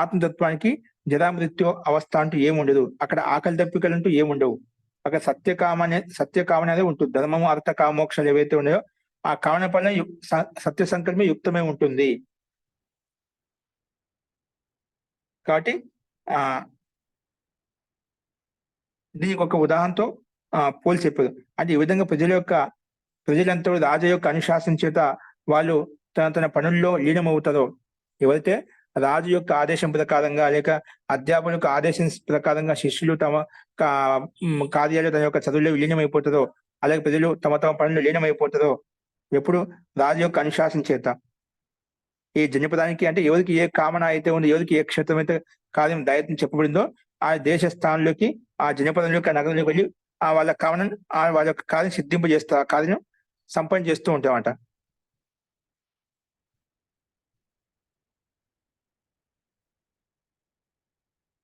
ఆత్మతత్వానికి జరా మృత్యు అవస్థ అంటూ ఏముండదు. అక్కడ ఆకలి దప్పికలు అంటూ ఏముండవు. అక్కడ సత్యకామన అనేది ఉంటుంది. ధర్మము అర్థ కామోక్షాలు ఏవైతే ఉన్నాయో ఆ కామన పైన సత్య సంకల్పమే యుక్తమై ఉంటుంది. కాబట్టి దీనికి ఒక ఉదాహరణతో పోల్చి చెప్పారు. అంటే ఈ విధంగా ప్రజలంతా రాజు యొక్క అనుశాసన చేత వాళ్ళు తన పనుల్లో లీనమవుతారో, ఎవరైతే రాజు యొక్క ఆదేశం ప్రకారంగా లేక అధ్యాపన యొక్క ఆదేశం ప్రకారంగా శిష్యులు తమ కార్యాలు తన యొక్క చదువులో లీనమైపోతారో, అలాగే ప్రజలు తమ పనులు లీనమైపోతారో ఎప్పుడు రాజు యొక్క అనుశాసన చేత. ఈ జనపదానికి అంటే ఎవరికి ఏ కామన అయితే ఉందో, ఎవరికి ఏ క్షేత్రం అయితే కార్యం దయత్నం చెప్పబడిందో ఆ దేశ స్థానంలోకి ఆ జనపదంలోకి ఆ నగరంలోకి వెళ్ళి వాళ్ళ కామన వాళ్ళ యొక్క కార్యం సిద్ధింపజేస్తారు, ఆ కార్యం సంపన్న చేస్తూ ఉంటామంట.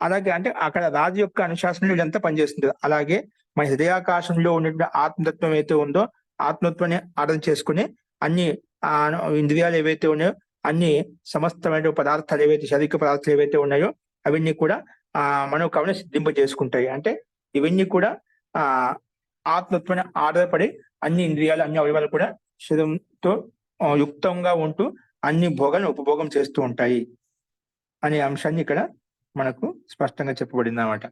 అలాగే అంటే అక్కడ రాజు యొక్క అనుశాసనలు వీళ్ళంతా పనిచేస్తుంటారు. అలాగే మన హృదయాకాశంలో ఉన్నటువంటి ఆత్మతత్వం ఏదైతే ఉందో ఆత్మతత్వాన్ని అర్థం చేసుకుని అన్ని ఇంద్రియాలు ఏవైతే ఉన్నాయో అన్ని సమస్తమైన పదార్థాలు ఏవైతే శారీరక పదార్థాలు ఏవైతే ఉన్నాయో అవన్నీ కూడా మనోకామన సిద్ధింపజేసుకుంటాయి. అంటే ఇవన్నీ కూడా ఆత్మతత్వాన్ని ఆధారపడి అన్ని ఇంద్రియాలు అన్ని అవయవాలు కూడా శరీరంతో యుక్తంగా ఉంటూ అన్ని భోగాలను ఉపభోగం చేస్తూ ఉంటాయి అనే అంశాన్ని ఇక్కడ మనకు స్పష్టంగా చెప్పబడింది అన్నమాట.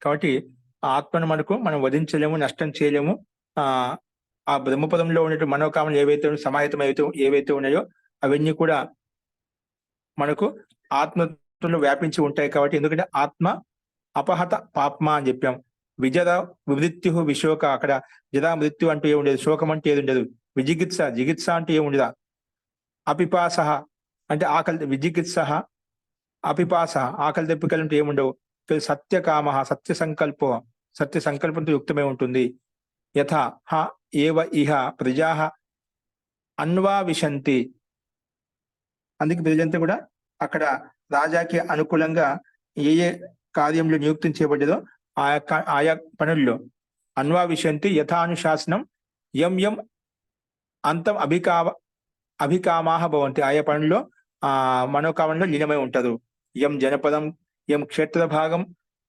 కాబట్టి ఆత్మను మనం వధించలేము, నష్టం చేయలేము. ఆ బ్రహ్మపదంలో ఉన్నటువంటి మనోకామలు ఏవైతే సమాహితం ఏవైతే ఉన్నాయో అవన్నీ కూడా మనకు ఆత్మలో వ్యాపించి ఉంటాయి. కాబట్టి ఎందుకంటే ఆత్మ అపహత పాప్మ అని చెప్పాం. విజర విమృత్యు విశోక, అక్కడ జరా మృత్యు అంటూ ఏముండదు, శోకం అంటే ఏది ఉండదు. జిగిత్స అంటే ఏముండదా. అపిపాస అంటే ఆకలి, విజిగిత్స అపిపాస ఆకలి దప్పికలు అంటే ఏముండవు. సత్యకామ సత్య సంకల్పంతో యుక్తమై ఉంటుంది. యథా హ ఏవ ఇహ ప్రజా అన్వావిశంతి, అందుకే ప్రజలంతా కూడా అక్కడ రాజాకి అనుకూలంగా ఏ కార్యంలో నియుక్తం చేయబడ్డదో ఆయా పనుల్లో అన్వావిశంతి యథానుశాసనం యం యం అంతం అభికామాహ భవంతి, ఆయా పనుల్లో మనోకామంలో లీనమై ఉంటారు. యం జనపదం యం క్షేత్ర భాగం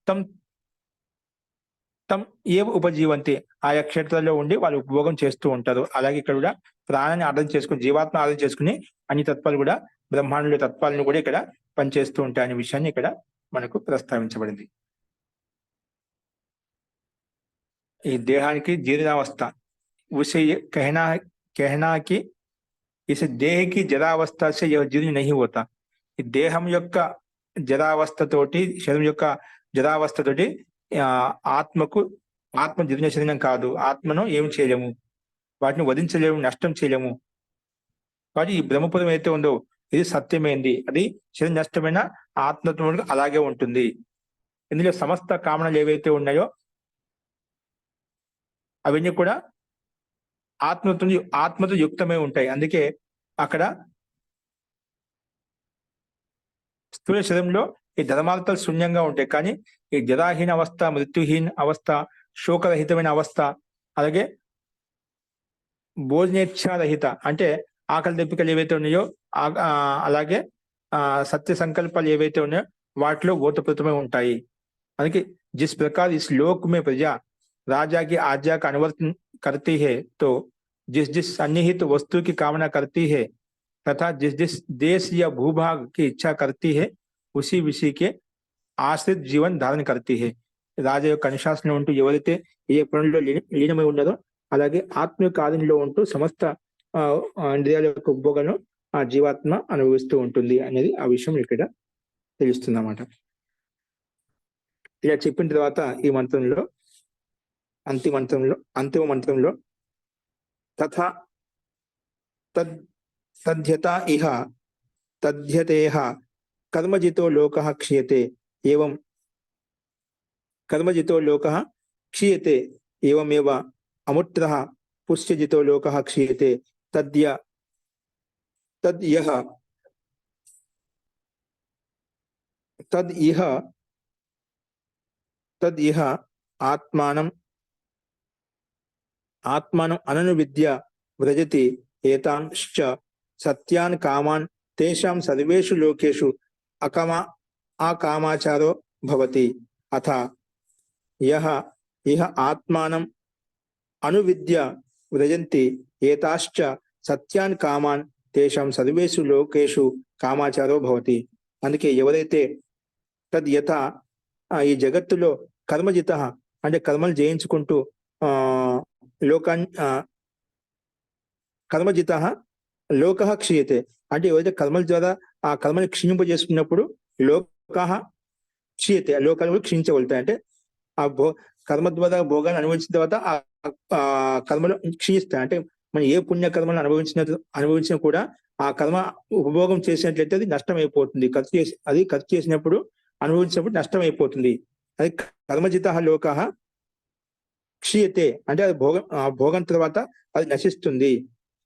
తం తం ఏవ ఉపజీవంతి, ఆయా క్షేత్రాల్లో ఉండి వాళ్ళు ఉపభోగం చేస్తూ ఉంటారు. అలాగే ఇక్కడ కూడా ప్రాణాన్ని అర్థం చేసుకుని, జీవాత్మ అర్థం చేసుకుని అన్ని తత్వాలు కూడా బ్రహ్మాండంలో తత్వాలను కూడా ఇక్కడ పనిచేస్తూ ఉంటాయి అనే విషయాన్ని ఇక్కడ మనకు ప్రస్తావించబడింది. ఈ దేహానికి జీర్ణావస్థ, उसे ये कहना कि इस देह की జరావస్థ से यह जीर्ण नहीं होता. ఈ దేహం యొక్క జరావస్థతోటి, శరీరం యొక్క జరావస్థతోటి ఆత్మ జీర్ణ శరీరం కాదు. ఆత్మను ఏం చేయలేము, వాటిని వధించలేము, నష్టం చేయలేము. కాబట్టి ఈ బ్రహ్మపదం అయితే ఉందో ఇది సత్యమైంది. అది శరీరం నష్టమైన ఆత్మతో అలాగే ఉంటుంది. ఇందులో సమస్త కామనలు ఏవైతే ఉన్నాయో అవన్నీ కూడా ఆత్మతో యుక్తమై ఉంటాయి. అందుకే అక్కడ స్థూల శరీరంలో ఈ ధర్మార్థాలు శూన్యంగా ఉంటాయి. కానీ ఈ జరాహీన అవస్థ, మృత్యుహీన అవస్థ, శోకరహితమైన అవస్థ, అలాగే భోజనేచ్ఛారహిత అంటే ఆకలి దప్పికలు ఏవైతే ఉన్నాయో, అలాగే సత్య సంకల్పాలు ఏవైతే ఉన్నాయో వాటిలో ఓతప్రోతమై ఉంటాయి. అందుకే జిస్ ప్రకార్ ఇస్ లోక్ మే ప్రజా राजा की आज्ञा का अनुवर्तन करती है, तो जिस जिस सन्निहित वस्तु की कामना करती है तथा जिस जिस देश या भूभाग की इच्छा करती है उसी विषय के ఆశ్రిత జీవన్ ధారణ కర్తీ హే. రాజా యొక్క అనుశాసన ఉంటూ ఎవరైతే ఏ పనుల్లో లీనమై ఉన్నారో, అలాగే ఆత్మ యొక్క ఆధీనంలో ఉంటూ సమస్త ఇంద్రియాల యొక్క ఉపభోగాలను ఆ జీవాత్మ అనుభవిస్తూ ఉంటుంది అనేది ఆ విషయం ఇక్కడ తెలుస్తుంది అన్నమాట. ఇలా చెప్పిన తర్వాత ఈ మంత్రంలో అంతిమ మంత్రంలో తథా తద్యత ఇహ తద్యతేహ కర్మజితో లోకః క్షీయతే ఏవం కర్మజితో లోకః క్షీయతే ఏవమేవ అముత్రః పుష్యజితో లోకః క్షీయతే తద్ ఇహ ఆత్మానం అననువిద్య వ్రజతి ఏతాంశ్చ సత్యాన్ కామాన్ తేషాం సర్వేషు లోకేషు అకామాచారో భవతి. అథ ఇహ ఆత్మానం అనువిద్య వ్రజంతి ఏతాశ్చ సత్యాన్ కామాన్ తేషాం సర్వేషు లోకేషు కామాచారో భవతి. అందుకే ఎవరైతే తద్యథ ఈ జగత్తులో కర్మజిత అంటే కర్మలు జయించుకుంటూ కర్మజిత లోకః క్షీయతే అంటే ఎవరైతే కర్మల ద్వారా ఆ కర్మని క్షీణింపజేసుకున్నప్పుడు లోకః క్షీయతే, లోకాలు కూడా క్షీణించగలుగుతాయి. అంటే ఆ కర్మ ద్వారా భోగాన్ని అనుభవించిన తర్వాత ఆ కర్మలు క్షీణిస్తాయి. అంటే మనం ఏ పుణ్య కర్మలను అనుభవించినా కూడా ఆ కర్మ ఉపభోగం చేసినట్లయితే అది నష్టం అయిపోతుంది. ఖర్చు చేసినప్పుడు అనుభవించినప్పుడు నష్టం అయిపోతుంది. అది కర్మజిత లోకః క్షీయతే అంటే అది భోగం తర్వాత అది నశిస్తుంది.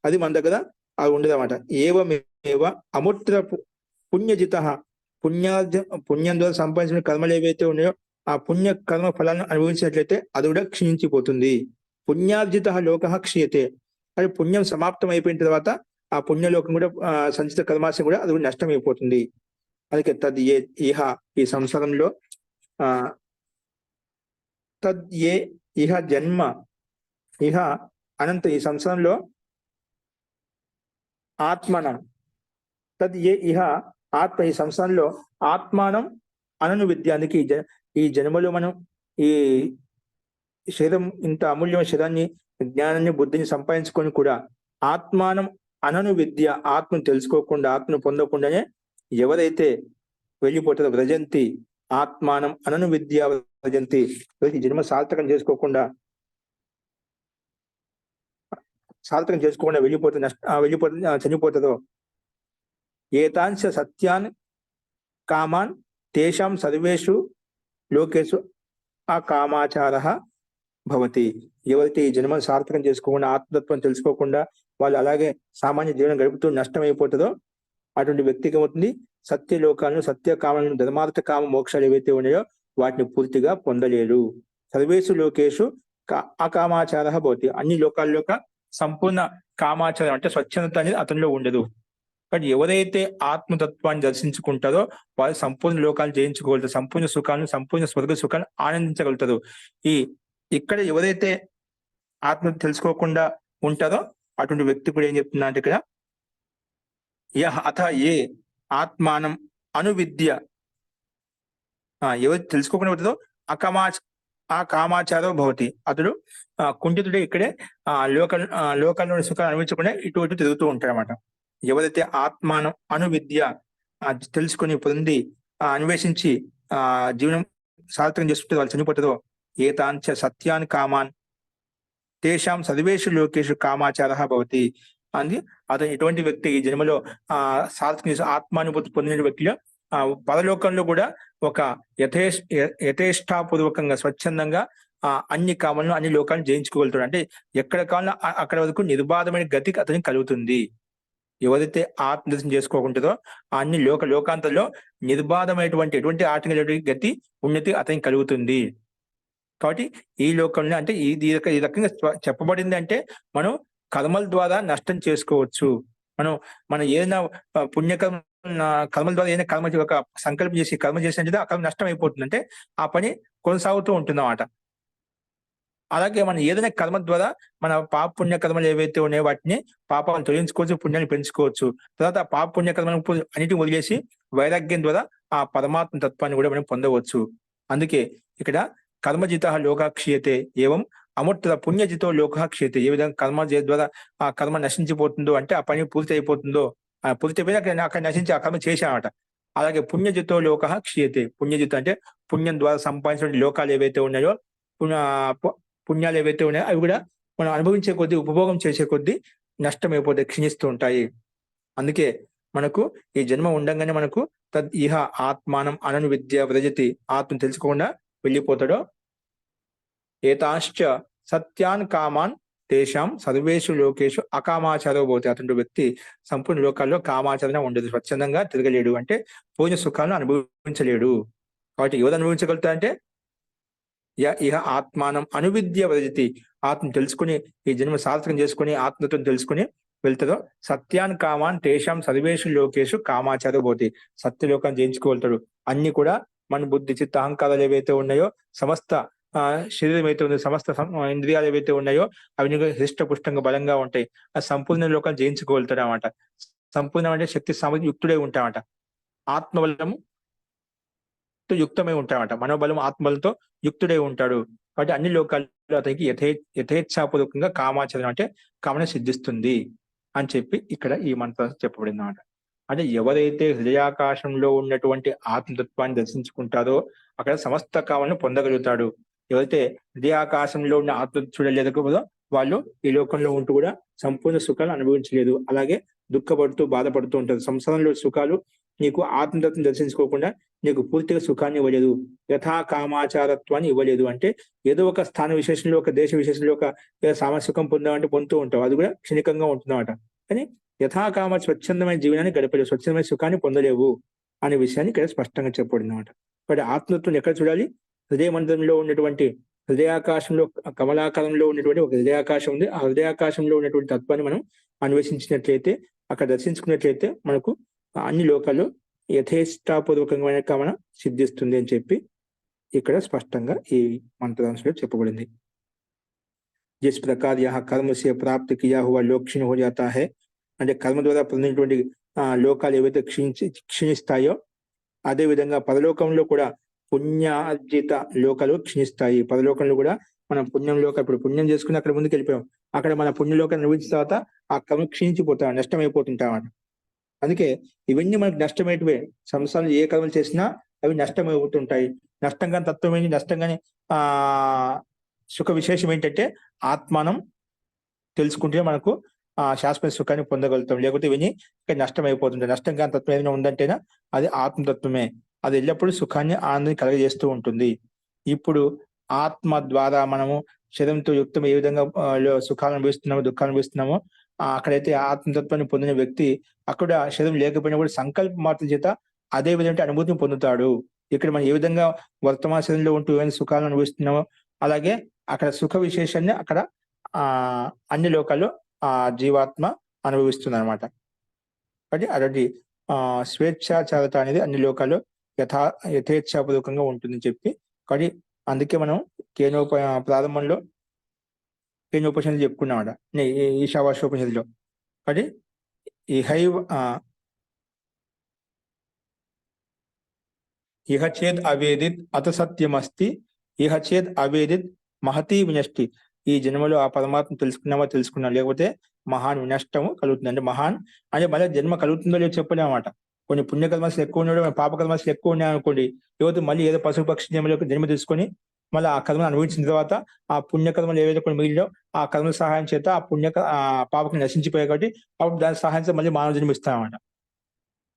అది మన దగ్గర అది ఉండదు అన్నమాట. ఏవమేవ అముత్ర పుణ్యజిత పుణ్యం ద్వారా సంపాదించిన కర్మలు ఏవైతే ఉన్నాయో ఆ పుణ్య కర్మ ఫలాలను అనుభవించినట్లయితే అది కూడా క్షీణించిపోతుంది. పుణ్యార్జిత లోకః క్షీయతే అది పుణ్యం సమాప్తం అయిపోయిన తర్వాత ఆ పుణ్యలోకం కూడా సంచిత కర్మాశయం కూడా అది కూడా నష్టం అయిపోతుంది. అందుకే ఇహ ఈ సంసారంలో ఇహ జన్మ ఇహ అనంత ఈ సంసారంలో ఆత్మనం ఇహ ఆత్మ ఈ సంసారంలో ఆత్మానం అనను విద్య. అందుకే ఈ జన్మలో మనం ఈ శరీరం ఇంత అమూల్యమైన శరీరాన్ని, జ్ఞానాన్ని, బుద్ధిని సంపాదించుకొని కూడా ఆత్మానం అనను విద్య ఆత్మను తెలుసుకోకుండా, ఆత్మను పొందకుండానే ఎవరైతే వెళ్ళిపోతారో వ్రజంతి ఆత్మానం అనను విద్య వ్రజంతి, జన్మ సార్థకం చేసుకోకుండా వెళ్ళిపోతే చనిపోతుందో ఏతాంశ సత్యాన్ కామాన్ తేషాం సర్వేషు లోకేషు అకామాచారః భవతి. ఎవరైతే ఈ జన్మను సార్థకం చేసుకోకుండా, ఆత్మతత్వం తెలుసుకోకుండా వాళ్ళు అలాగే సామాన్య జీవనం గడుపుతూ నష్టం అయిపోతుందో అటువంటి వ్యక్తికి అవుతుంది సత్య లోకాలను, సత్య కామాలను, ధర్మార్థ కామ మోక్షాలు ఏవైతే ఉన్నాయో వాటిని పూర్తిగా పొందలేరు. సర్వేషు లోకేషు అకామాచారః భవతి. అన్ని లోకాల్లో సంపూర్ణ కామాచారం అంటే స్వచ్ఛందత అనేది అతనిలో ఉండదు. బట్ ఎవరైతే ఆత్మతత్వాన్ని దర్శించుకుంటారో వాళ్ళు సంపూర్ణ లోకాలను జయించుకోగలుగుతారు, సంపూర్ణ సుఖాలను, సంపూర్ణ స్వర్గ సుఖాన్ని ఆనందించగలుగుతారు. ఇక్కడ ఎవరైతే ఆత్మ తెలుసుకోకుండా ఉంటారో అటువంటి వ్యక్తి కూడా ఏం చెప్తున్నా అంటే ఇక్కడ అథ ఏ ఆత్మానం అనువిద్య, ఎవరు తెలుసుకోకుండా ఉంటుందో కామాచారో భవతి, అతడు కుంఠితుడే ఇక్కడే లోకంలోని సుఖాలు అనుభవించకుండా ఇటు ఇటు తిరుగుతూ ఉంటాడు అనమాట. ఎవరైతే ఆత్మానం అనువిద్య తెలుసుకొని పొంది అన్వేషించి జీవనం సార్థకం చేసుకుంటే వాళ్ళు చనిపోతుందో ఏతాంచ సత్యాన్ కామాన్ తేషాం సర్వేషు లోకేషు కామాచార భవతి అని అతను ఎటువంటి వ్యక్తి ఈ జన్మలో సార్థకం చేసి ఆత్మానుభూతి పొందిన వ్యక్తిలో పరలోకంలో కూడా ఒక యథేష్టాపూర్వకంగా స్వచ్ఛందంగా అన్ని కామాలను అన్ని లోకాలను జయించుకోగలుగుతాడు. అంటే ఎక్కడ కావాలో అక్కడ వరకు నిర్బాధమైన గతి అతనికి కలుగుతుంది. ఎవరైతే ఆత్మదర్శనం చేసుకోకుంటుందో అన్ని లోకాంతంలో నిర్బాధమైనటువంటి ఎటువంటి ఆటంకమైనటువంటి గతి ఉన్నతి అతనికి కలుగుతుంది. కాబట్టి ఈ లోకంలో అంటే ఈ రకంగా చెప్పబడింది అంటే మనం కర్మల ద్వారా నష్టం చేసుకోవచ్చు. మనం ఏదైనా పుణ్యకర్మ కర్మల ద్వారా ఏదైనా కర్మ ఒక సంకల్పం చేసి కర్మ చేసినట్టు ఆ కర్మ నష్టం అయిపోతుంది, అంటే ఆ పని కొనసాగుతూ ఉంటుంది అన్నమాట. అలాగే మనం ఏదైనా కర్మ ద్వారా మన పాప పుణ్య కర్మలు ఏవైతే ఉన్నాయో వాటిని పాపాలను తొలగించుకోవచ్చు, పుణ్యాన్ని పెంచుకోవచ్చు. తర్వాత ఆ పాప పుణ్య కర్మలను అన్నిటిని వదిలేసి వైరాగ్యం ద్వారా ఆ పరమాత్మ తత్వాన్ని కూడా మనం పొందవచ్చు. అందుకే ఇక్కడ కర్మజిత లోకా క్షీయతే ఏవం అమూర్త పుణ్యజితో లోకా క్షీయతే. ఏ విధంగా కర్మ ద్వారా ఆ కర్మ నశించిపోతుందో అంటే ఆ పని పూర్తి అయిపోతుందో, పూర్తి అయిపోయినా అక్కడ నశించి ఆ కర్మ చేశామట. అలాగే పుణ్యజితో లోక క్షీయతే. పుణ్యజిత అంటే పుణ్యం ద్వారా సంపాదించిన లోకాలు ఏవైతే ఉన్నాయో, పుణ్యాలు ఏవైతే ఉన్నాయో అవి కూడా మనం అనుభవించే కొద్దీ, ఉపభోగం చేసే కొద్దీ నష్టమైపోతే క్షీణిస్తూ ఉంటాయి. అందుకే మనకు ఈ జన్మ ఉండంగానే మనకు ఇహ ఆత్మానం అనను విద్య వ్రజతి, ఆత్మ తెలుసుకోకుండా వెళ్ళిపోతాడో ఏతాశ్చ సత్యాన్ కామాన్ తేషాం సర్వేషు లోకేషు అకామాచారో భవతి. అటువంటి వ్యక్తి సంపూర్ణ లోకాల్లో కామాచరణ ఉండదు, స్వచ్ఛందంగా తిరగలేడు, అంటే పూజ సుఖాలను అనుభవించలేడు. కాబట్టి ఎవరు అనుభవించగలుగుతా అంటే ఇహ ఆత్మానం అనువిద్య వ్రజతి, ఆత్మ తెలుసుకుని ఈ జన్మ సార్థకం చేసుకుని ఆత్మతో తెలుసుకుని వెళ్తారో సత్యాన్ కామాన్ తేషాం సర్వేషు లోకేషు కామాచారో భవతి. సత్యలోకాన్ని జయించుకోగలుగుతాడు. అన్ని కూడా మన బుద్ధి చిత్త అహంకారాలు ఏవైతే ఉన్నాయో, సమస్త శరీరం ఏవైతే ఉందో, సమస్త ఇంద్రియాలు ఏవైతే ఉన్నాయో అవి హృష్టపుష్టంగా బలంగా ఉంటాయి. ఆ సంపూర్ణ లోకాన్ని జయించుకోగలుగుతాడు అన్నమాట. సంపూర్ణ అంటే శక్తి సామర్థ్యం యుక్తుడై ఉంటామట. ఆత్మబలము యుక్తమై ఉంటామట. మనోబలం ఆత్మబలంతో యుక్తుడై ఉంటాడు. కాబట్టి అన్ని లోకాల్లో అతనికి యథేచ్ఛాపూర్వకంగా కామాచరణ అంటే కామన సిద్ధిస్తుంది అని చెప్పి ఇక్కడ ఈ మంత్రం చెప్పబడింది అన్నమాట. అంటే ఎవరైతే హృదయాకాశంలో ఉన్నటువంటి ఆత్మతత్వాన్ని దర్శించుకుంటారో అక్కడ సమస్త కామలను పొందగలుగుతాడు. ఎవరైతే హృదయాకాశంలో ఉన్న ఆత్మ చూడలేకపోదో వాళ్ళు ఈ లోకంలో ఉంటూ కూడా సంపూర్ణ సుఖాలు అనుభవించలేదు. అలాగే దుఃఖపడుతూ బాధపడుతూ ఉంటారు. సంసారంలో సుఖాలు నీకు ఆత్మతత్వం దర్శించుకోకుండా నీకు పూర్తిగా సుఖాన్ని ఇవ్వలేదు, యథా కామాచారత్వాన్ని ఇవ్వలేదు. అంటే ఏదో ఒక స్థాన విశేషంలో, ఒక దేశ విశేషంలో ఒక సామాజిక సుఖం పొందామంటే పొందుతూ ఉంటావు, అది కూడా క్షణికంగా ఉంటుందన్నమాట. కానీ యథాకామ స్వచ్ఛందమైన జీవనాన్ని గడపలేవు, స్వచ్ఛందమైన సుఖాన్ని పొందలేవు అనే విషయాన్ని ఇక్కడ స్పష్టంగా చెప్పబడింది అన్నమాట. కాబట్టి ఆత్మతత్వం ఎక్కడ చూడాలి? హృదయ మందిరంలో ఉన్నటువంటి హృదయాకాశంలో, కమలాకారంలో ఉన్నటువంటి ఒక హృదయాకాశం ఉంది. ఆ హృదయాకాశంలో ఉన్నటువంటి తత్వాన్ని మనం అన్వేషించినట్లయితే, అక్కడ దర్శించుకున్నట్లయితే మనకు అన్ని లోకాల్లో యథేష్టాపూర్వకమైన కామన సిద్ధిస్తుంది అని చెప్పి ఇక్కడ స్పష్టంగా ఈ మంత్రాంశంలో చెప్పబడింది. జిస్ ప్రకార్ యహ కర్మ సే ప్రాప్తి కియా హువా లోక్ క్షీణ హో జాతా హై. అంటే కర్మ ద్వారా పొందినటువంటి లోకాలు ఏవైతే క్షీణిస్తాయో అదే విధంగా పరలోకంలో కూడా పుణ్యార్జిత లోకాలు క్షీణిస్తాయి. పరలోకంలో కూడా మనం ఇప్పుడు పుణ్యం చేసుకుని అక్కడ ముందుకు వెళ్ళిపోయాం, అక్కడ మన పుణ్యలోకాన్ని నిర్వహించిన తర్వాత ఆ కర్మ క్షీణించిపోతాం, నష్టమైపోతుంటాం. అందుకే ఇవన్నీ మనకు నష్టమేటివే. సంసారంలో ఏ కర్మలు చేసినా అవి నష్టమైపోతుంటాయి. నష్టంగా తత్వం ఏంటి? నష్టంగానే సుఖ విశేషం ఏంటంటే ఆత్మానం తెలుసుకుంటే మనకు శాశ్వత సుఖాన్ని పొందగలుగుతాం. లేకపోతే ఇవన్నీ నష్టం అయిపోతుంటాయి. నష్టంగా తత్వం ఏదైనా ఉందంటేనా అది ఆత్మతత్వమే. అది ఎల్లప్పుడూ సుఖాన్ని ఆనందాన్ని కలగజేస్తూ ఉంటుంది. ఇప్పుడు ఆత్మ ద్వారా మనము శరీరంతో యుక్తం ఏ విధంగా సుఖాలను అనుభవిస్తున్నామో, దుఃఖాలను అనుభవిస్తున్నామో, అక్కడైతే ఆత్మతత్వాన్ని పొందిన వ్యక్తి అక్కడ శరీరం లేకపోయినా కూడా సంకల్ప మాత్రం చేత అదే విధంగా అనుభూతిని పొందుతాడు. ఇక్కడ మనం ఏ విధంగా వర్తమాన శరీరంలో ఉంటూ ఏమైనా సుఖాలను అనుభవిస్తున్నామో అలాగే అక్కడ సుఖ విశేషాన్ని అక్కడ అన్ని లోకాల్లో ఆ జీవాత్మ అనుభవిస్తుంది అనమాట. కాబట్టి అలాంటి స్వేచ్ఛాచారత అనేది అన్ని లోకాల్లో యథేచ్ఛాపూర్వకంగా ఉంటుందని చెప్పి, కాబట్టి అందుకే మనం ప్రారంభంలో కేనోపనిషత్తు చెప్పుకున్నామట ఈశావాస్యోపనిషత్తులో. కాబట్టి ఇహైవ ఇహ చేద్ అవేదిత్ అత సత్యమస్తి, ఇహ చేద్ అవేదిత్ మహతీ వినష్టి. ఈ జన్మలో ఆ పరమాత్మ తెలుసుకున్నాం, లేకపోతే మహాన్ వినష్టము కలుగుతుంది. అంటే మహాన్ అంటే మళ్ళీ జన్మ కలుగుతుందో లేదో చెప్పలేమన్నమాట. కొన్ని పుణ్యకర్మలు ఎక్కువ ఉన్నాడు, పాపకర్మలు ఎక్కువ ఉన్నాయి అనుకోండి, లేకపోతే మళ్ళీ ఏదో పశుపక్షి జన్మ తీసుకొని మళ్ళీ ఆ కర్మను అనుభవించిన తర్వాత ఆ పుణ్యకర్మలు ఏవైతే కొన్ని మిగిలినో ఆ కర్మల సహాయం చేత ఆ పాపకం నశించిపోయాయి. కాబట్టి అప్పుడు దాని సహాయంతో మళ్ళీ మానవ జన్మ ఇస్తామన్నమాట.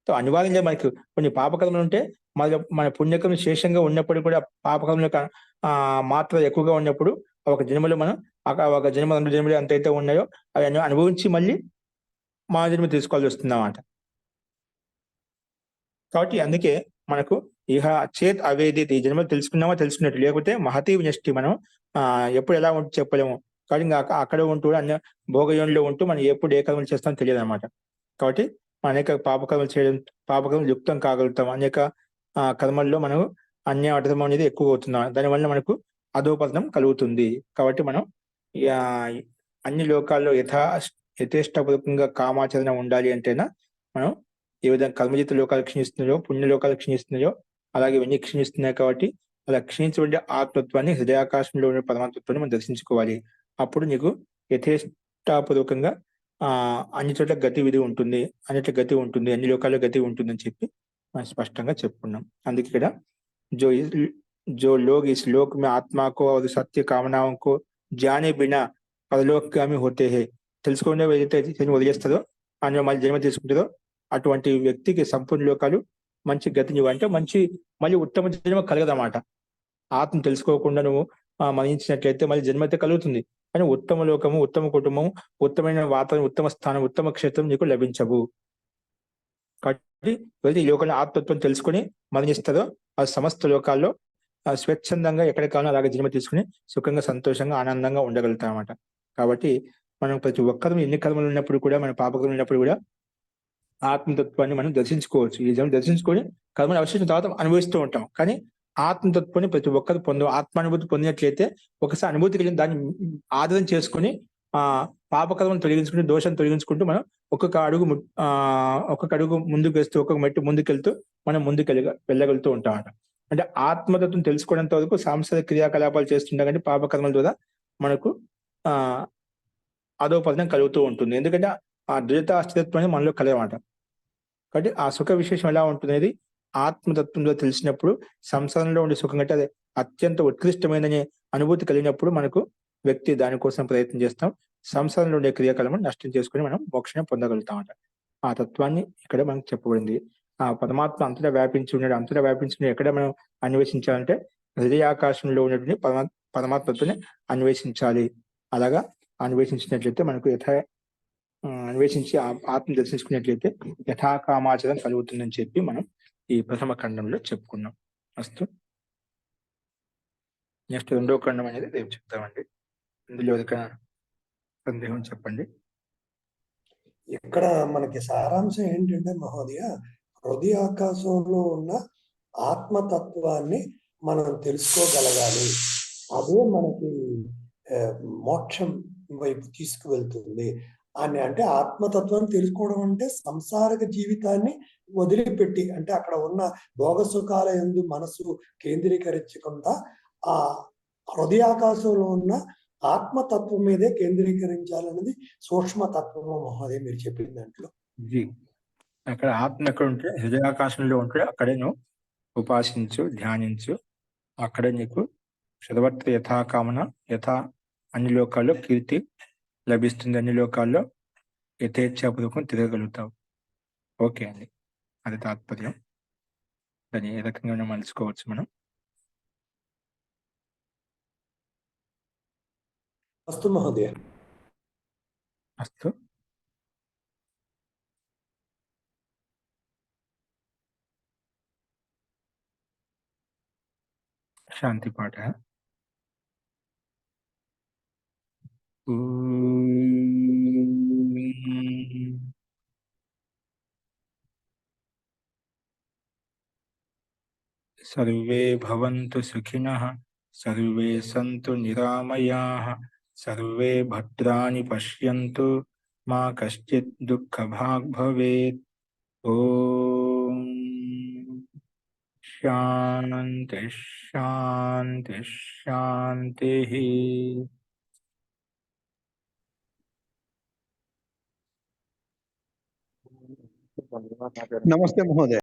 సో అనివార్యంగా మనకు కొన్ని పాపకర్మలు ఉంటే మన పుణ్యకర్మ శేషంగా ఉన్నప్పుడు కూడా పాపకర్మల మాత్ర ఎక్కువగా ఉన్నప్పుడు ఒక జన్మలో మనం ఒక జన్మ 2 జన్మలు ఎంతైతే ఉన్నాయో అవి అనుభవించి మళ్ళీ మానవ జన్మ తీసుకోవాల్సి వస్తుంది అన్నమాట. కాబట్టి అందుకే మనకు ఇహ చేత్ అవేదిత్, ఈ జన్మలు తెలుసుకున్నట్టు, లేకపోతే మహతీ వినష్టి, మనం ఎప్పుడు ఎలా ఉంటూ చెప్పలేము. కాబట్టి ఇంకా అక్కడ ఉంటూ అన్ని భోగయోనిలో ఉంటూ మనం ఎప్పుడు ఏ కర్మలు చేస్తామో తెలియదు అనమాట. కాబట్టి అనేక పాపకర్మలు యుక్తం కాగలుగుతాం. అనేక కర్మల్లో మనం అన్యాధర్మం అనేది ఎక్కువ అవుతున్నాం. దానివల్ల మనకు అధోపతనం కలుగుతుంది. కాబట్టి మనం అన్ని లోకాల్లో యథేష్టపూర్వకంగా కామాచరణ ఉండాలి అంటేనా మనం ఏ విధంగా కర్మజిత లోకాలు క్షీణిస్తున్నాయో, పుణ్య లోకాలు క్షీణిస్తున్నాయో అలాగే ఇవన్నీ క్షీణిస్తున్నాయి. కాబట్టి అలా క్షీణించబడే ఆత్మత్వాన్ని, హృదయాకాశంలో ఉన్న పరమాత్మత్వాన్ని మనం దర్శించుకోవాలి. అప్పుడు నీకు యథేష్టపూర్వకంగా అన్ని చోట్ల గతి విధి ఉంటుంది, అన్నిట్ల గతి ఉంటుంది, అన్ని లోకాల్లో గతి ఉంటుందని చెప్పి మనం స్పష్టంగా చెప్పుకున్నాం. అందుకే ఇక్కడ जो लोग इस लोक में आत्मा को और सत्य कामनाओं को जाने बिना పరలోకగామి హోతే హే, తెలుసుకునే ఏదైతే వదిలేస్తుందో అందులో మళ్ళీ జన్మ తీసుకుంటుందో అటువంటి వ్యక్తికి సంపూర్ణ లోకాలు మంచి గతిని అంటే మళ్ళీ ఉత్తమ జన్మ కలగదన్నమాట. ఆత్మ తెలుసుకోకుండా నువ్వు మరణించినట్లయితే మళ్ళీ జన్మ అయితే కలుగుతుంది, కానీ ఉత్తమ లోకము, ఉత్తమ కుటుంబం, ఉత్తమైన వాతావరణం, ఉత్తమ స్థానం, ఉత్తమ క్షేత్రం నీకు లభించవు. కాబట్టి ఎవరైతే ఈ లోకంలో ఆత్మత్వం తెలుసుకుని మరణిస్తుందో ఆ సమస్త లోకాల్లో స్వచ్ఛందంగా ఎక్కడ కావాలో అలాగే జన్మ తీసుకుని సుఖంగా, సంతోషంగా, ఆనందంగా ఉండగలుగుతాం అన్నమాట. కాబట్టి మనం ప్రతి ఒక్కరు ఎన్ని కర్మలు ఉన్నప్పుడు కూడా, మన పాపకర్మలు ఉన్నప్పుడు కూడా ఆత్మతత్వాన్ని మనం దర్శించుకోవచ్చు. ఈ జన్మ దర్శించుకొని కర్మలు అవశేషం తర్వాత అనుభవిస్తూ ఉంటాం. కానీ ఆత్మతత్వాన్ని ప్రతి ఒక్కరు ఆత్మానుభూతి పొందినట్లయితే ఒకసారి అనుభూతి కలిగిన దాన్ని ఆదరణ చేసుకుని పాపకర్మను తొలగించుకుంటూ, దోషం తొలగించుకుంటూ మనం ఒక్కొక్క అడుగు ముందుకు వేస్తూ, ఒక్కొక్క మెట్టు ముందుకెళ్తూ మనం వెళ్ళగలుగుతూ ఉంటాం అన్నమాట. అంటే ఆత్మతత్వం తెలుసుకోవడంత వరకు సాంసారిక క్రియాకలాపాలు చేస్తుండే కానీ పాపకర్మల ద్వారా మనకు అధోపతనం కలుగుతూ ఉంటుంది. ఎందుకంటే ఆ ద్వైత అస్థిరత్వం అనేది మనలో కలగమాట. కాబట్టి ఆ సుఖ విశేషం ఎలా ఉంటుంది అనేది ఆత్మతత్వంలో తెలిసినప్పుడు, సంసారంలో ఉండే సుఖం కంటే అది అత్యంత ఉత్కృష్టమైన అనుభూతి కలిగినప్పుడు మనకు వ్యక్తి దానికోసం ప్రయత్నం చేస్తాం. సంసారంలో ఉండే క్రియాకలాపాలను నష్టం చేసుకుని మనం మోక్షాన్ని పొందగలుగుతాం అన్నమాట. ఆ తత్వాన్ని ఇక్కడ మనకు చెప్పబడింది. ఆ పరమాత్మ అంతటా వ్యాపించి ఉన్నాడు. ఎక్కడ మనం అన్వేషించాలంటే హృదయాకాశంలో ఉన్నటువంటి పరమాత్మతోనే అన్వేషించాలి. అలాగా అన్వేషించినట్లయితే మనకు అన్వేషించి ఆత్మ దర్శించుకున్నట్లయితే యథాకామాచరణ కలుగుతుందని చెప్పి మనం ఈ ప్రథమ ఖండంలో చెప్పుకున్నాం. అస్తు. నెక్స్ట్ 2వ ఖండం అనేది రేపు చెప్తామండి. ఇందులో ఎవరికైనా సందేహం చెప్పండి. ఇక్కడ మనకి సారాంశం ఏంటంటే మహోదయ, హృదయాకాశంలో ఉన్న ఆత్మతత్వాన్ని మనం తెలుసుకోగలగాలి. అదే మనకి మోక్షం వైపు తీసుకువెళ్తుంది అని. అంటే ఆత్మతత్వాన్ని తెలుసుకోవడం అంటే సంసారిక జీవితాన్ని వదిలిపెట్టి, అంటే అక్కడ ఉన్న భోగసుఖాల యందు మనసు కేంద్రీకరించకుండా ఆ హృదయాకాశంలో ఉన్న ఆత్మతత్వం మీదే కేంద్రీకరించాలనేది సూక్ష్మతత్వము మహోదయ మీరు చెప్పిన దాంట్లో. అక్కడ ఆత్మ ఎక్కడ ఉంటే హృదయాకాశంలో ఉంటే అక్కడే నువ్వు ఉపాసించు, ధ్యానించు. అక్కడే నీకు శతవర్త యథాకామన అన్ని లోకాల్లో కీర్తి లభిస్తుంది. అన్ని లోకాల్లో యథేచ్ఛాపూర్వకం తిరగలుగుతావు. ఓకే అండి, అది తాత్పర్యం. దాన్ని ఏ రకంగా మలుచుకోవచ్చు మనం. అస్తు మహోదయ. అస్తు. శాంతి పాఠ. सर्वे भवन्तु सुखिनः, सर्वे सन्तु निरामयाः, सर्वे भद्राणि पश्यन्तु, मा कश्चित् दुःखभाग् भवेत्। ॐ शान्ति शान्ति शान्तिः। नमस्ते महोदय।